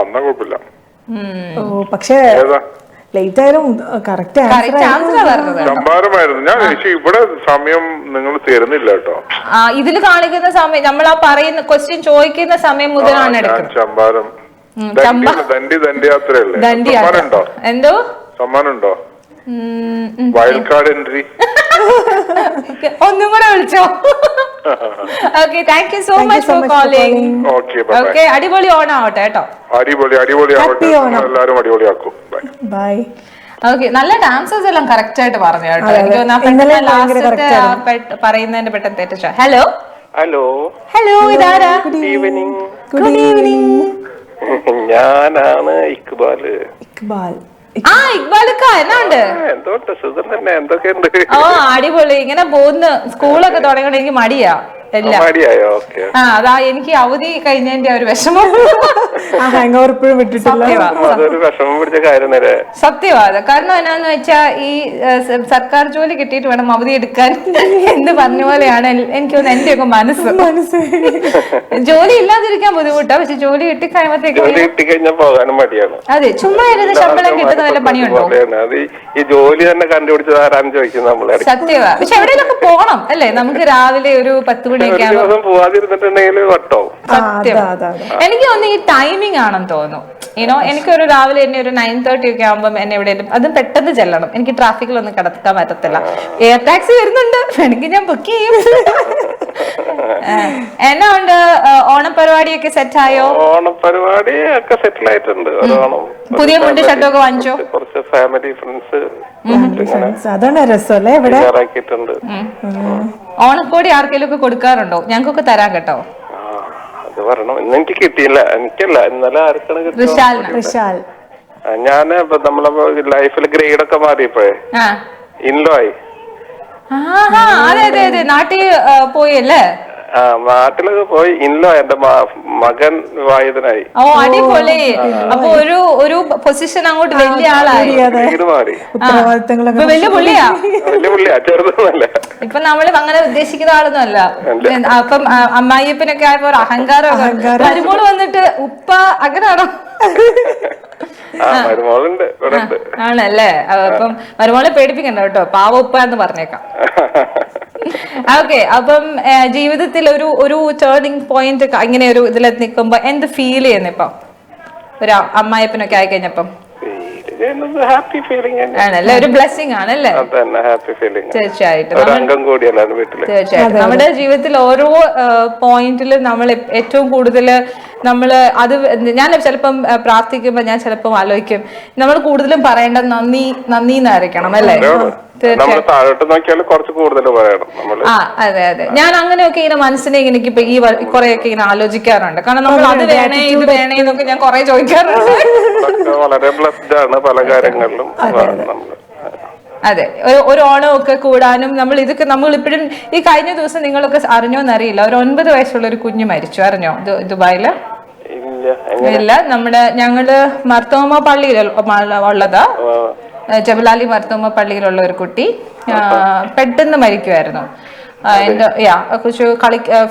എന്നാ കുഴപ്പമില്ല. ഓ പക്ഷേ ലേറ്റ് ആയാലും കറക്റ്റ് ചമ്പാരമായിരുന്നു. ഞാൻ ഇവിടെ സമയം നിങ്ങൾ തരുന്നില്ല കേട്ടോ. ഇതില് കാണിക്കുന്ന സമയം നമ്മൾ ആ പറയുന്ന ക്വസ്റ്റ്യൻ ചോദിക്കുന്ന സമയം മുതലാണ് എടുക്കുന്നത്. ചമ്പാരം ദണ്ഡിയാത്രയല്ലേ? സമ്മാനുണ്ടോ? എന്തോ സമ്മാനുണ്ടോ? Wild card entry. ഒന്നും കൂടെ വിളിച്ചോ? Okay, thank you so much for calling. Okay, അടിപൊളി ഓണാവട്ടെ കേട്ടോ. അടിപൊളി ആവട്ടെ. എല്ലാരും അടിപൊളിയാക്കും. ബൈ. ഓക്കെ, നല്ല ഡാൻസേഴ്സ് എല്ലാം കറക്റ്റ് ആയിട്ട് പറഞ്ഞു കേട്ടോ. പറയുന്നതിന്റെ പെട്ടെന്ന് തെറ്റിച്ച. ഹലോ ഹലോ, ഇതാരാ? Good evening. Good evening. ഞാനാണ് ഇക്ബാല്. ഇക്ബാലിക്ക എന്നാണ്ട്? എന്തോട്ട് സുഖം തന്നെ. എന്തൊക്കെയുണ്ട്? അടിപൊളി. ഇങ്ങനെ പോകുന്നു. സ്കൂളൊക്കെ തുടങ്ങണ എനിക്ക് മടിയാ. അതാ എനിക്ക് അവധി കഴിഞ്ഞതിന്റെ ഒരു വിഷമം. അതൊരു വിഷമം പിടിച്ച കാര്യം തന്നെ. സത്യവാദം. കാരണം എന്നാന്ന് വെച്ചാ ഈ സർക്കാർ ജോലി കിട്ടിയിട്ട് വേണം അവധി എടുക്കാൻ എന്ന് പറഞ്ഞ പോലെയാണ് എനിക്ക് തോന്നുന്നു എന്റെ ഒക്കെ മനസ്സ്. ജോലി ഇല്ലാതിരിക്കാൻ ബുദ്ധിമുട്ടാ, പക്ഷെ ജോലി കിട്ടിക്കഴിഞ്ഞാൽ പോകാനും മടിയാണ്. അതെ, ചുമ്മാ ഇരുന്ന് ശമ്പളം കിട്ടുന്ന വല്ല പണിയുണ്ടോ? ഈ ജോലി തന്നെ കണ്ടുപിടിച്ചത് ആരാന്ന് ചോദിക്കുന്നത് നമ്മളെ. സത്യവാ. പക്ഷെ എവിടെയെങ്കിലും പോണം അല്ലേ? നമുക്ക് രാവിലെ ഒരു 10 എനിക്ക് തോന്നുന്നു ഈ ടൈമിംഗ് ആണെന്ന് തോന്നുന്നു. എനിക്കൊരു രാവിലെ എന്നെ ഒരു 9:30 ഒക്കെ ആകുമ്പോൾ എന്നെ എവിടെയെങ്കിലും അതും പെട്ടെന്ന് ചെല്ലണം. എനിക്ക് ട്രാഫിക്കിലൊന്നും കിടക്കാൻ പറ്റത്തില്ല. എയർ ടാക്സി വരുന്നുണ്ട്, വേണമെങ്കിൽ ഞാൻ ബുക്ക് ചെയ്യും. എന്നാ ഉണ്ട്? ഓണപരിപാടിയൊക്കെ സെറ്റ് ആയോ? ഓണപരിപാടി ഒക്കെ സെറ്റിൽ ആയിട്ടുണ്ട്. പുതിയ മുണ്ട് ഷർട്ടൊക്കെ വാങ്ങിച്ചോ? കുറച്ച് ഫാമിലി ഫ്രണ്ട്സ് അതാണ് രസമല്ലേ ഇവിടെ. ഓണക്കോടി ആർക്കെങ്കിലും ഒക്കെ കൊടുക്കാറുണ്ടോ? ഞങ്ങൾക്കൊക്കെ തരാൻ കേട്ടോ. അത് പറയണം. ഇന്ന് എനിക്ക് കിട്ടിയില്ല. എനിക്കല്ല, ഇന്നലെ ആർക്കാണ് കിട്ടിയത്? ഞാന് നമ്മളെ ലൈഫിൽ ഗ്രേഡ് ഒക്കെ മാറിയപ്പോഴേ ഇൻലോ ആയി. അതെ അതെ അതെ, നാട്ടിൽ പോയല്ലേ? നാട്ടിലൊക്കെ പോയി. ഇൻലോ എന്റെ മകൻ വിവാഹിതനായി. ഓ അടിപൊളി. അപ്പൊ ഒരു പൊസിഷൻ അങ്ങോട്ട് വലിയ ആളായി. വീട് മാറി. വലിയ പുള്ളിയാ? വലിയ പുള്ളിയാ, ചെറുതൊന്നുമല്ല. ഇപ്പൊ നമ്മള് അങ്ങനെ ഉദ്ദേശിക്കുന്ന ആളൊന്നും അല്ല. അപ്പം അമ്മായിയപ്പനൊക്കെ ആയപ്പോ അഹങ്കാരം. മരുമോള് വന്നിട്ട് ഉപ്പ അങ്ങനെയാണോ? ആണല്ലേ? അപ്പം മരുമോളെ പേടിപ്പിക്കണ്ട കേട്ടോ, പാവ ഉപ്പ എന്ന് പറഞ്ഞേക്കാം. ഓക്കെ, അപ്പം ജീവിതത്തിൽ ഒരു ടേണിംഗ് പോയിന്റ് ഇങ്ങനെ ഒരു ഇതിലെത്തി നിൽക്കുമ്പോ എന്ത് ഫീൽ ചെയ്യുന്നു ഇപ്പൊ ഒരു അമ്മായിപ്പനൊക്കെ ആയി കഴിഞ്ഞപ്പം? ആണല്ലേ, ഒരു ബ്ലെസ്സിങ് ആണല്ലേ? തീർച്ചയായിട്ടും. നമ്മുടെ ജീവിതത്തിൽ ഓരോ പോയിന്റിലും നമ്മൾ ഏറ്റവും കൂടുതൽ അത് ഞാൻ ചിലപ്പം പ്രാർത്ഥിക്കുമ്പോ ഞാൻ ചിലപ്പം ആലോചിക്കും നമ്മൾ കൂടുതലും പറയേണ്ട നന്ദി എന്നായിരിക്കണം അല്ലേ? അതെ അതെ, ഞാൻ അങ്ങനെയൊക്കെ ഇങ്ങനെ മനസ്സിനെ ഇങ്ങനെ ഇപ്പൊ ഈ കുറെയൊക്കെ ഇങ്ങനെ ആലോചിക്കാറുണ്ട്. കാരണം നമ്മൾ അത് വേണേ ഇത് വേണേ എന്നൊക്കെ ഞാൻ കുറെ ചോദിക്കാറുണ്ട്. വളരെ ബ്ലെസ്ഡ് ആണ് പല കാര്യങ്ങളിലും. അതെ, ഒരു ഓണമൊക്കെ കൂടാനും ഇതൊക്കെ നമ്മൾ ഇപ്പോഴും ഈ കഴിഞ്ഞ ദിവസം നിങ്ങളൊക്കെ അറിഞ്ഞോന്നറിയില്ല, ഒരു 9 വയസ്സുള്ള ഒരു കുഞ്ഞ് മരിച്ചു, അറിഞ്ഞോ? ദുബായില്. ഇല്ല, ഞങ്ങള് മർത്തോമ പള്ളിയിൽ ഉള്ളതാ, ജബലാലി മർത്തോമ പള്ളിയിലുള്ള ഒരു കുട്ടി പെട്ടെന്ന് മരിക്കുമായിരുന്നു. എന്റെ കുറച്ച്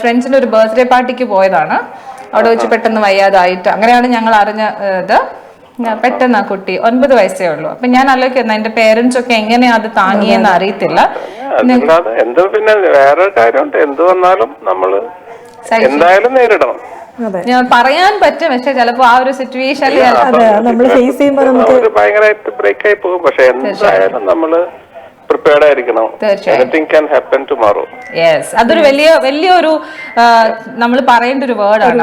ഫ്രണ്ട്സിന്റെ ഒരു ബർത്ത്ഡേ പാർട്ടിക്ക് പോയതാണ്. അവിടെ വെച്ച് പെട്ടെന്ന് വയ്യാതായിട്ട് അങ്ങനെയാണ് ഞങ്ങൾ അറിഞ്ഞത്. പെട്ടെന്ന് ആ കുട്ടി 9 വയസ്സേ ഉള്ളൂ. അപ്പൊ ഞാൻ ആലോചിക്കുന്ന എന്റെ പേരൻസ് ഒക്കെ എങ്ങനെയാ അത് താങ്ങിയെന്ന് അറിയത്തില്ല. എന്ത് പിന്നെ വേറെ കാര്യമുണ്ട്, എന്ത് വന്നാലും നമ്മള് എന്തായാലും നേരിടണം. ഞാൻ പറയാൻ പറ്റും, പക്ഷെ ചിലപ്പോ ആ ഒരു സിറ്റുവേഷനിൽ ഭയങ്കരമായിട്ട് ബ്രേക്ക് ആയി പോകും. പക്ഷെ എന്തായാലും നമ്മള് പ്രിപ്പയർഡ് ആയിരിക്കണം. Anything can happen tomorrow. Yes, അതൊരു വലിയൊരു നമ്മൾ പറയേണ്ട ഒരു വേർഡാണ്.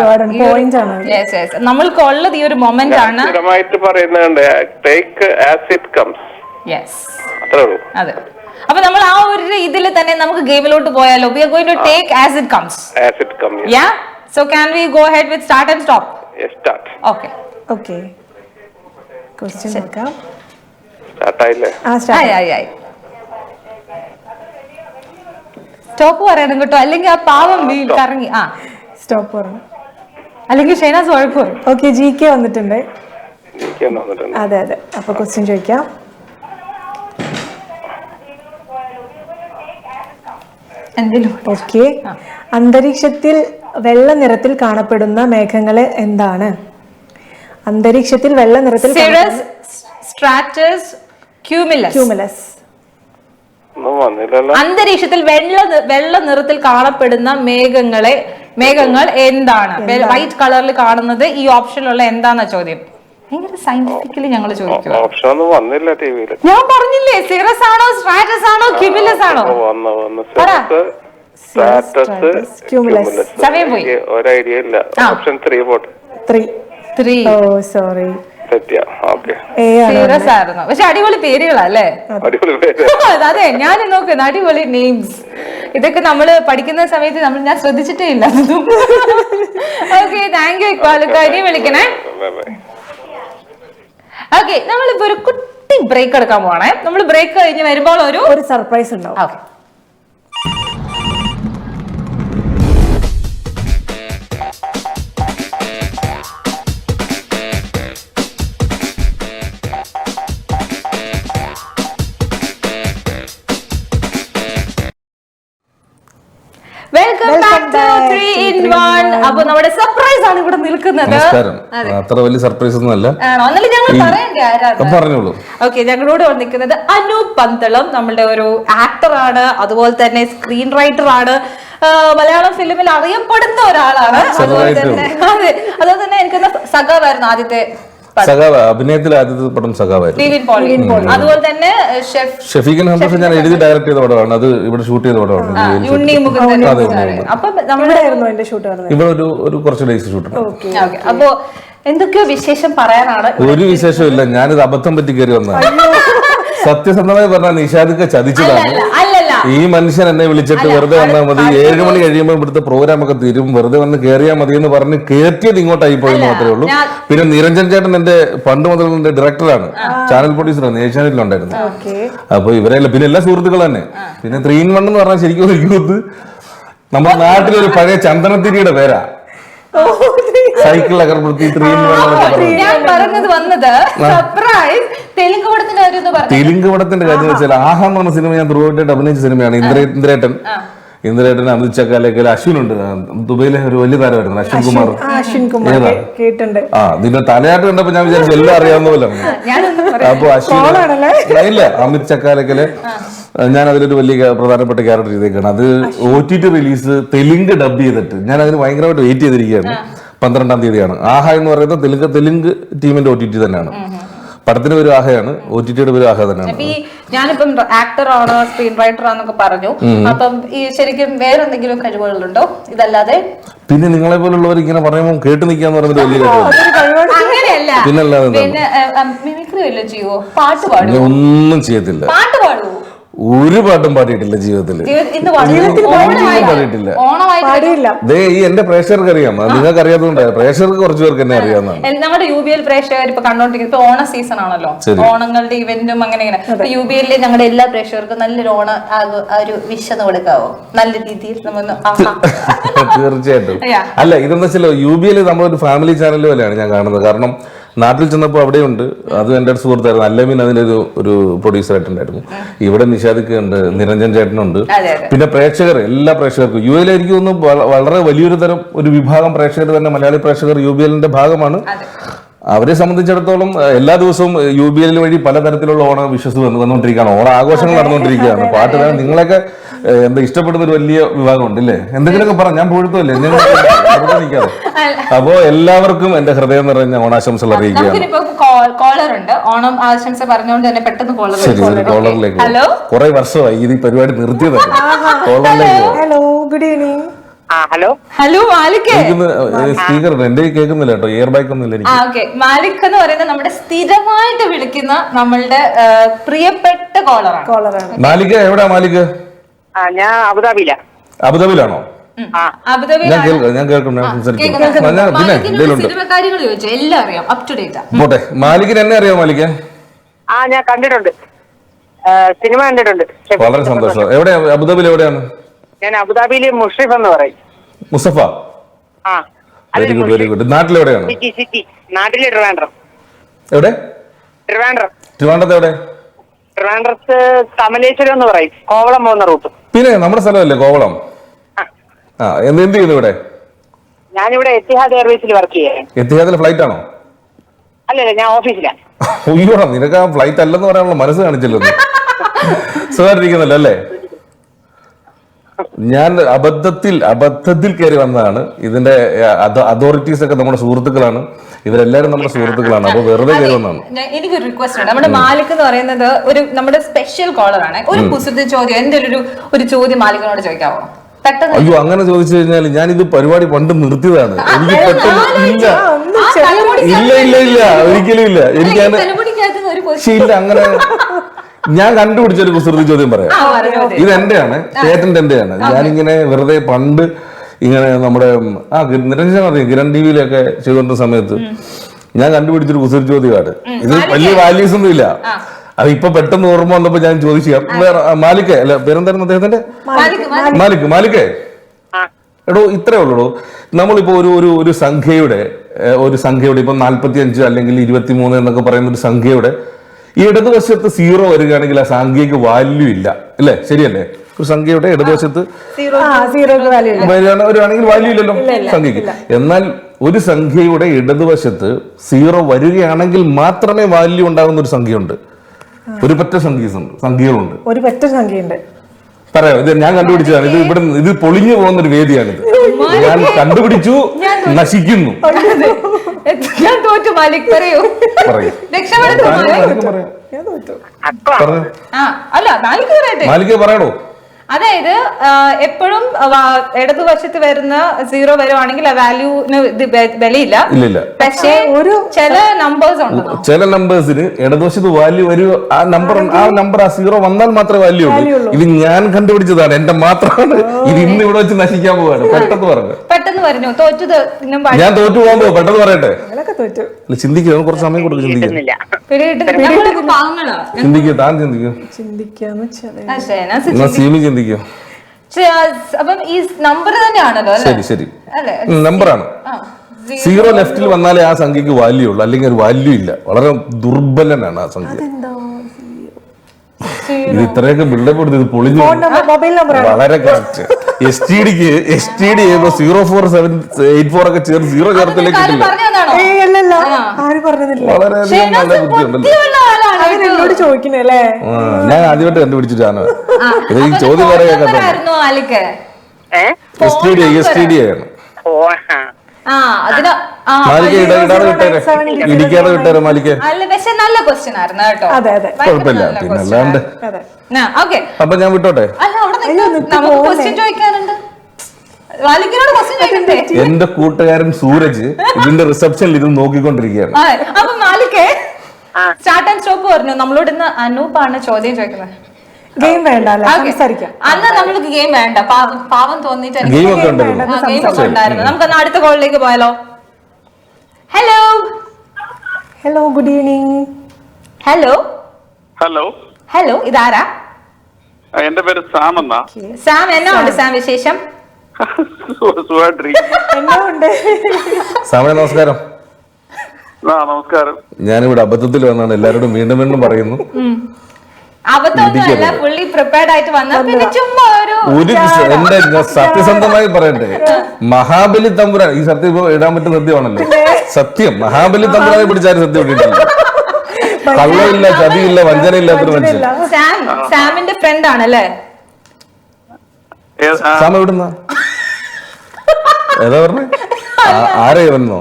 നമ്മൾക്ക് ഉള്ളത് ഈ ഒരു മൊമെന്റ് ആണ്. സ്ഥിരമായിട്ട് പറയുന്നുണ്ട് take as it comes. Yes, അത്രേ ഉള്ളൂ. അതെ. അപ്പൊ നമ്മൾ ആ ഒരു ഇതിൽ തന്നെ നമുക്ക് ഗെയിമിലോട്ട് പോയാലോ? We are going to take as it comes. As it come. Yeah, so can we go ahead with start and stop? Yes, start. Okay okay, question നോക്കാം. സ്റ്റാർട്ട് ആയില്ലേ? ആയി. സ്റ്റോപ്പ് പറയണം കേട്ടോ, അല്ലെങ്കിൽ ആ പാവം കറങ്ങി. സ്റ്റോപ്പ് പറഞ്ഞു, അല്ലെങ്കിൽ ഷൈനാസ് വഴക്ക് പറയും. ഓക്കെ, GK വന്നിട്ടുണ്ട്. അതെ. അപ്പൊ ക്വസ്റ്റ്യൻ ചോദിക്കാം. ഓക്കെ, അന്തരീക്ഷത്തിൽ വെള്ള നിറത്തിൽ കാണപ്പെടുന്ന മേഘങ്ങളെ എന്താണ്? അന്തരീക്ഷത്തിൽ വെള്ള നിറത്തിൽ ക്യൂമുലസ്. അന്തരീക്ഷത്തിൽ വെള്ള നിറത്തിൽ കാണപ്പെടുന്ന മേഘങ്ങൾ എന്താണ്? വൈറ്റ് കളറിൽ കാണുന്നത് ഈ ഓപ്ഷനിലുള്ള എന്താന്ന ചോദ്യം. ഭയങ്കര സയന്റിഫിക്കലി ഞങ്ങൾ ചോദിക്കുക. ഞാൻ പറഞ്ഞില്ലേ, സിറസ് ആണോ, സ്ട്രാറ്റസ് ആണോ, ക്യൂമുലസ് ആണോ? സമയം പോയി. ഒരു ഐഡിയ ഇല്ല. ഓപ്ഷൻ 3 പോട്ടെ. 3. ഓ സോറി, സീരിയസ് ആയിരുന്നു. പക്ഷെ അടിപൊളി പേരുകളല്ലേ? അതെ, ഞാൻ നോക്കുന്ന അടിപൊളി നെയിംസ്. ഇതൊക്കെ നമ്മള് പഠിക്കുന്ന സമയത്ത് ഞാൻ ശ്രദ്ധിച്ചിട്ടേ ഇല്ല. ഓക്കെ, താങ്ക് യു ഇക്ബാലുക്ക. ഇനി വിളിക്കണേ. ഓക്കെ, നമ്മളിപ്പോ ഒരു കുട്ടി ബ്രേക്ക് എടുക്കാൻ പോവാണേ. നമ്മൾ ബ്രേക്ക് കഴിഞ്ഞ് വരുമ്പോൾ ഒരു സർപ്രൈസ് ഉണ്ടാവും. Okay. Welcome back to 3 in 1. അപ്പൊ നമ്മുടെ സർപ്രൈസ് ആണ് ഇവിടെ നിൽക്കുന്നത്. അത്ര വലിയ സർപ്രൈസ് ഒന്നും അല്ല. എന്നാലും ഞങ്ങൾ പറയണ്ടേ ആരാണ്? പറഞ്ഞോളൂ. ഓക്കെ, ഞങ്ങളോട് നിൽക്കുന്നത് അനൂപ് പന്തളം. നമ്മളുടെ ഒരു ആക്ടറാണ്, അതുപോലെ തന്നെ സ്ക്രീൻ റൈറ്റർ ആണ്, മലയാളം ഫിലിമിൽ അറിയപ്പെടുന്ന ഒരാളാണ്. അതുപോലെ തന്നെ എനിക്കൊന്ന് സഖാവായിരുന്നു ആദ്യത്തെ അഭിനയത്തിൽ ആദ്യത്തെ പടം സഖാവായിരുന്നു. അതുപോലെ തന്നെ ഷഫീഖിൻ സന്തോഷം ഞാൻ എഴുതി ഡയറക്ട് ചെയ്ത പടമാണ്. അത് ഇവിടെ ഷൂട്ട് ചെയ്ത പടമാണ്. ഇവിടെ ഒരു കുറച്ച് ഡേയ്സ് ഷൂട്ട്. അപ്പൊ എന്തൊക്കെയോ വിശേഷം പറയാനാണ്. ഒരു വിശേഷവും ഇല്ല, ഞാനിത് അബദ്ധം പറ്റി കയറി വന്നതാണ്. സത്യസന്ധമായി പറഞ്ഞാൽ നിഷാദൊക്കെ ചതിച്ചതാണ്. ഈ മനുഷ്യൻ എന്നെ വിളിച്ചിട്ട് വെറുതെ വന്നാൽ മതി, 7 മണി കഴിയുമ്പോൾ ഇവിടുത്തെ പ്രോഗ്രാം ഒക്കെ തീരും, വെറുതെ വന്ന് കയറിയാൽ മതി എന്ന് പറഞ്ഞ് കയറ്റിയത് ഇങ്ങോട്ടായി പോയെന്ന് മാത്രമേ ഉള്ളൂ. പിന്നെ നിരഞ്ജൻ ചേട്ടൻ എന്റെ പണ്ട് മുതൽ എന്റെ ഡയറക്ടറാണ്, ചാനൽ പ്രൊഡ്യൂസറാണ്, ഏഷ്യാനെറ്റിലുണ്ടായിരുന്നു. അപ്പൊ ഇവരെല്ലാം പിന്നെ എല്ലാ സുഹൃത്തുക്കൾ തന്നെ. പിന്നെ 3 in 1 എന്ന് പറഞ്ഞാൽ ശരിക്കും യൂത്ത് നമ്മുടെ നാട്ടിലൊരു പഴയ ചന്ദനത്തിരിയുടെ പേരാ. സൈക്കിൾ അകർപ്പെടുത്തി 3 in 1. ഞാൻ പറഞ്ഞത് വന്നത് സർപ്രൈസ് തെലുങ്ക് പടത്തിന്റെ കാര്യം വെച്ചാൽ ആഹാ എന്ന് പറഞ്ഞ സിനിമ ഞാൻ ത്രൂഔട്ട് അഭിനയിച്ച സിനിമയാണ്. ഇന്ദ്രേട്ടൻ അമിത് ചക്കാലേക്കൽ അശ്വിനുണ്ട്, ദുബൈയിലെ ഒരു വലിയ താരമായിരുന്നു അശ്വിൻ കുമാർ. നിന്റെ തലയാട്ട് കണ്ടപ്പോ ഞാൻ വിചാരിച്ചു എല്ലാം അറിയാവുന്ന പോലെ. അപ്പൊ അശ്വിൻ ഇല്ല, അമിത് ചക്കാലേക്കല് ഞാൻ അതിലൊരു വലിയ പ്രധാനപ്പെട്ട ക്യാരക്ടർ ചെയ്തേക്കാണ്. അത് OTT റിലീസ് തെലുങ്ക് ഡബ് ചെയ്തിട്ട് ഞാൻ അതിന് ഭയങ്കരമായിട്ട് വെയിറ്റ് ചെയ്തിരിക്കുകയാണ്. 12-ാം തീയതിയാണ്. ആഹ എന്ന് പറയുന്നത് തെലുങ്ക് ടീമിന്റെ OTT തന്നെയാണ്. പടത്തിന് ഒരു ആഹയാണ്, OTTയുടെ ഒരു ആഹ തന്നെയാണ്. ഞാനിപ്പം ആക്ടറാണ്, സ്ക്രീൻ റൈറ്റർ ആണെന്നൊക്കെ പറഞ്ഞു. അപ്പം ഈ ശരിക്കും വേറെ എന്തെങ്കിലും കഴിവുകളുണ്ടോ ഇതല്ലാതെ? പിന്നെ നിങ്ങളെ പോലുള്ളവർ ഇങ്ങനെ പറയുമ്പോൾ കേട്ട് നിൽക്കാന്ന് പറയുന്നത് വലിയ കാര്യമാണ്. അങ്ങനെയല്ല, പിന്നല്ലാതെ മിമിക്രി വല്ലതും ചെയ്യുവോ? പാട്ട് പാടുവോ? ഒന്നും ചെയ്യത്തില്ല. പാട്ട് പാടുവോ? ഒരു പാട്ടും പാടിയിട്ടില്ല ജീവിതത്തിൽ. പാടിയിട്ടില്ല. ഈ എന്റെ പ്രേക്ഷകർക്ക് അറിയാം, നിങ്ങൾക്ക് അറിയാത്തതുകൊണ്ട് പ്രേക്ഷകർക്ക് കുറച്ചു പേർക്ക് എന്നെ അറിയാവുന്നതാണ്. നമ്മുടെ UBL പ്രേക്ഷകർ ഇപ്പൊ കണ്ടോണ്ടിരിക്കുന്നത്. ഇപ്പൊ ഓണ സീസൺ ആണല്ലോ, ഓണങ്ങളുടെ ഇവന്റും അങ്ങനെ UBL ഞങ്ങളുടെ എല്ലാ പ്രേക്ഷകർക്കും നല്ലൊരു ഓണ ഒരു വിഷ് കൊടുക്കാവോ? നല്ല രീതിയിൽ തീർച്ചയായിട്ടും. അല്ല, ഇതെന്താ വെച്ചാൽ UBL നമ്മളൊരു ഫാമിലി ചാനൽ പോലെയാണ് ഞാൻ കാണുന്നത്. കാരണം നാട്ടിൽ ചെന്നപ്പോൾ അവിടെയുണ്ട്. അത് എൻ്റെ ഒരു സുഹൃത്തായിരുന്നു. അല്ലമീൻ അതിന്റെ ഒരു പ്രൊഡ്യൂസർ ആയിട്ടുണ്ടായിരുന്നു. ഇവിടെ നിഷാദിക്ക് ഉണ്ട്, നിരഞ്ജൻ ചേട്ടനുണ്ട്. പിന്നെ പ്രേക്ഷകർ, എല്ലാ പ്രേക്ഷകർക്കും യു എയിൽ എനിക്ക് തോന്നുന്നു വളരെ വലിയൊരു തരം ഒരു വിഭാഗം പ്രേക്ഷകർ തന്നെ മലയാളി പ്രേക്ഷകർ യു ബി എല്ലിന്റെ ഭാഗമാണ്. അവരെ സംബന്ധിച്ചിടത്തോളം എല്ലാ ദിവസവും യു ബി എൽ വഴി പലതരത്തിലുള്ള ഓണ വിശ്വസ് വന്നുകൊണ്ടിരിക്കുകയാണ്. ഓണ ആഘോഷങ്ങൾ നടന്നുകൊണ്ടിരിക്കുകയാണ്. പാട്ട് നിങ്ങളൊക്കെ എന്താ ഇഷ്ടപ്പെടുന്ന ഒരു വലിയ വിഭാഗമുണ്ട് അല്ലേ? എന്തെങ്കിലുമൊക്കെ പറ, ഞാൻ പോഴത്തല്ലേ നിൽക്കാതെ. അപ്പോ എല്ലാവർക്കും എന്റെ ഹൃദയം നിറഞ്ഞ ഓണാശംസകൾ അറിയിക്കുകയാണ്. ഓണം ആശംസ പറഞ്ഞുകൊണ്ട് തന്നെ പെട്ടെന്ന് ശരി, കോളറിലേക്ക് കുറെ വർഷമായി ഈ പരിപാടി നിർത്തിയതാണ്. കോളറിലേക്ക് hello, good evening. Hello hello Malik, speaker എന്റെ കേൾക്കുന്നില്ല കേട്ടോ, ഇയർ ബാക്ക് ഒന്നുമില്ല എനിക്ക്. മാലിക് എന്ന് പറയുന്നത് നമ്മുടെ സ്ഥിരമായിട്ട് വിളിക്കുന്ന നമ്മളുടെ പ്രിയപ്പെട്ട കോളറാണ്. മാലിക് എവിടെയാ? മാലിക് ഞാൻ അബുദാബിയിലാ. അബുദാബിയിലാണോ? ഞാൻ കേൾക്കും. പോട്ടെ, മാലിക്കിന് എന്നെ അറിയാമോ? മാലിക്ക് ഞാൻ കണ്ടിട്ടുണ്ട്, സിനിമ കണ്ടിട്ടുണ്ട്. വളരെ സന്തോഷം. എവിടെയാ? അബുദാബിയിൽ എവിടെയാണ്? ഞാൻ അബുദാബിയിൽ മുഷ്രിഫ് എന്ന് പറയും. Musaffah. Very good, very good. നാട്ടിലെവിടെയാണ്? സിറ്റി. നാട്ടിലെ ട്രിവാൻഡ്രം. എവിടെ? ട്രിവാൻഡ്രത്ത് എവിടെ? ട്രിവാൻഡ്രത്ത് കമലേശ്വരം എന്ന് പറയും, കോവളം പോകുന്ന റൂട്ട്. പിന്നെ നമ്മുടെ സ്ഥലമല്ലേ കോവളം? എന്ത് ചെയ്യുന്നു ഇവിടെ? ഞാനിവിടെ എത്തിഹാദ് എയർവേസിൽ വർക്ക് ചെയ്യാൻ. എത്തിഹാദിലെ ഫ്ലൈറ്റ് ആണോ? അല്ലല്ല, ഞാൻ ഓഫീസിലാണ്. അയ്യോടാ, നിനക്ക് ആ ഫ്ലൈറ്റ് അല്ലെന്ന് പറയാനുള്ള മനസ്സ് കാണിച്ചല്ലോ. സുഖമായിട്ടിരിക്കുന്നല്ലോ അല്ലേ? ഞാൻ അബദ്ധത്തിൽ കയറി വന്നതാണ്. ഇതിന്റെ അതോറിറ്റീസ് ഒക്കെ നമ്മുടെ സുഹൃത്തുക്കളാണ്, ഇവരെല്ലാരും നമ്മുടെ സുഹൃത്തുക്കളാണ്. അപ്പൊ വെറുതെ കയറി വന്നതാണ്. എനിക്കൊരു റിക്വസ്റ്റ് ഉണ്ട്. നമ്മുടെ മാലിക് എന്ന് പറയുന്നത് നമ്മുടെ സ്പെഷ്യൽ കോളറാണ്. ഒരു കുസൃതി ചോദ്യം, എന്തെങ്കിലും ഒരു ചോദ്യം മാലിക്കിനോട് ചോദിക്കാവോ? പെട്ടെന്ന്. അയ്യോ, അങ്ങനെ ചോദിച്ചു കഴിഞ്ഞാൽ ഞാൻ ഇത് പരിപാടി പണ്ട് നിർത്തിയതാണ്. എനിക്ക് പെട്ടെന്ന് ഇല്ല ഒരിക്കലും ഇല്ല. എനിക്കങ്ങനെ ഇല്ല. അങ്ങനെ ഞാൻ കണ്ടുപിടിച്ചൊരു കുസൃതി ചോദ്യം പറയാം. ഇത് എന്റെയാണ്, ചേട്ടൻ്റെ എന്റെയാണ്. ഞാനിങ്ങനെ വെറുതെ പണ്ട് ഇങ്ങനെ നമ്മുടെ നിരഞ്ജന അറിയാം, കിരൺ ടി വിയിലൊക്കെ ചെയ്തുകൊണ്ട സമയത്ത് ഞാൻ കണ്ടുപിടിച്ചൊരു കുസൃതി ചോദ്യമാണ്. ഇത് വലിയ വാല്യൂസ് ഒന്നും ഇല്ല. അത് ഇപ്പൊ പെട്ടെന്ന് ഓർമ്മ വന്നപ്പോ ഞാൻ ചോദിച്ചു. മാലിക്കേ അല്ല, പേരെന്തായിരുന്നു അദ്ദേഹത്തിന്റെ? മാലിക്കേ. എടോ, ഇത്രേ ഉള്ളൂ. നമ്മളിപ്പോ ഒരു സംഖ്യയുടെ ഇപ്പൊ 45 അല്ലെങ്കിൽ 23 എന്നൊക്കെ പറയുന്ന ഒരു സംഖ്യയുടെ ഇടതുവശത്ത് 0 വരികയാണെങ്കിൽ ആ സംഖ്യക്ക് വാല്യൂ ഇല്ല അല്ലേ? ശരിയല്ലേ? ഒരു സംഖ്യയുടെ ഇടതുവശത്ത് വരികയാണെങ്കിൽ വാല്യൂ ഇല്ലല്ലോ സംഖ്യക്ക്. എന്നാൽ ഒരു സംഖ്യയുടെ ഇടതുവശത്ത് 0 വരികയാണെങ്കിൽ മാത്രമേ വാല്യൂ ഉണ്ടാകുന്ന ഒരു സംഖ്യയുണ്ട്. ഒരു പറ്റ സംഖ്യകളുണ്ട്. ഒരു പറ്റ സംഖ്യയുണ്ട്. പറയാം. ഇത് ഞാൻ കണ്ടുപിടിച്ചതാണ്. ഇത് പൊളിഞ്ഞു പോകുന്ന ഒരു വേദിയാണിത്. ഞാൻ കണ്ടുപിടിച്ചു, നശിക്കുന്നു. ഞാൻ തോറ്റു മാലിക്, പറയൂ. മാലിക് പറയണോ? അതായത് എപ്പോഴും ഇടതുവശത്ത് വരുന്ന 0 വരുവാണെങ്കിൽ ആ വാല്യൂന് വിലയില്ല. പക്ഷേ ചില നമ്പേഴ്സ് ഉണ്ട്, ചില നമ്പേഴ്സിന് ഇടതുവശത്ത് വാല്യൂ വരും. ആ നമ്പർ ആ 0 വന്നാൽ മാത്രമേ വാല്യൂ ഉള്ളൂ. ഇത് ഞാൻ കണ്ടുപിടിച്ചതാണ്, എന്റെ മാത്രമാണ്. ഇത് ഇന്ന് ഇവിടെ വെച്ച് നശിക്കാൻ പോവാണ്. പെട്ടെന്ന് പറഞ്ഞു. തോറ്റത് ഞാൻ തോറ്റു പോകുമ്പോ പെട്ടെന്ന് പറയട്ടെ. ചിന്തിക്കുക, കുറച്ച് സമയം കൊടുക്കും. ചിന്തിക്കുക. അപ്പം ഈ നമ്പർ തന്നെയാണല്ലോ. ശരി, നമ്പറാണ്. 0 ലെഫ്റ്റിൽ വന്നാലേ ആ സംഖ്യക്ക് വാല്യൂ ഉള്ളൂ, അല്ലെങ്കിൽ ഒരു വാല്യൂ ഇല്ല. വളരെ ദുർബലനാണ് ആ സംഖ്യ. ഇത് ഇത്രയൊക്കെ ബിൽഡപ്പ് കൊടുത്ത് ഇത് പൊളിഞ്ഞു. വളരെ കറക്റ്റ്. STD ചെയ്യുമ്പോ 04784 ഒക്കെ ചേർത്ത് 0 ചേർത്തിലേക്ക് കിട്ടില്ല. വളരെയധികം നല്ല ബുദ്ധിയുണ്ടല്ലോ. ചോദിക്കുന്നല്ലേ? ഞാൻ ആദ്യമായിട്ട് കണ്ടുപിടിച്ചിട്ടാണ് ഇത്. ഈ ചോദ്യം പറയാൻ STD ആണ്. ഇടിക്കാതെ വിട്ടേരെ മാലിക്ക്. കുഴപ്പമില്ല. പിന്നെ അല്ലാണ്ട് അപ്പൊ ഞാൻ വിട്ടോട്ടെ. എന്റെ കൂട്ടുകാരൻ സൂരജ് ഇതിന്റെ റിസപ്ഷനിൽ ഇരുന്ന് നോക്കിക്കൊണ്ടിരിക്കുകയാണ്. സ്റ്റാർട്ട് ആൻഡ് സ്റ്റോപ്പ് പറഞ്ഞു. നമ്മളോട് ഇന്ന് അനൂപാണ് ചോദ്യം ചോദിക്കുന്നത്. ഗെയിം വേണ്ട, സംസാരിക്കാം. അന്ന് നമ്മൾക്ക് ഗെയിം വേണ്ട, പാവം തോന്നിട്ട് ഉണ്ടായിരുന്നു. നമുക്ക് അടുത്ത കോളിലേക്ക് പോയാലോ? Hello, good evening. ഹലോ, ഇതാരാ? എന്റെ പേര് സാം എന്നാ. സാം, എന്നാ ഉണ്ട് സാം വിശേഷം? എന്നാ ഉണ്ട്? സാമേ നമസ്കാരം. നമസ്കാരം. ഞാനിവിടെ അബദ്ധത്തിൽ വന്നാണ്, എല്ലാവരോടും വീണ്ടും വീണ്ടും പറയുന്നു. അബദ്ധമൊന്നുമല്ല, ഫുള്ളി പ്രിപ്പയർഡ് ആയിട്ട് വന്ന പിന്നെ ചുമ്മാ എന്റെ സത്യസന്ധമായി പറയട്ടെ, മഹാബലി തമ്പുരാൻ, ഈ സത്യം ഇപ്പൊ ഇടാൻ പറ്റുന്ന സത്യമാണല്ലോ, സത്യം മഹാബലി തമ്പുരാനെ പിടിച്ചാലും സത്യം ഇട്ടിട്ടില്ല. കള്ളമില്ല, ചതിയില്ല, വഞ്ചന ഇല്ലാത്തൊരു മനുഷ്യൻ. സാമിന്റെ ഫ്രണ്ട് ആണല്ലേ? സാം എവിടുന്ന ഏതാ പറഞ്ഞേ? ആരാ ഇവന്നോ?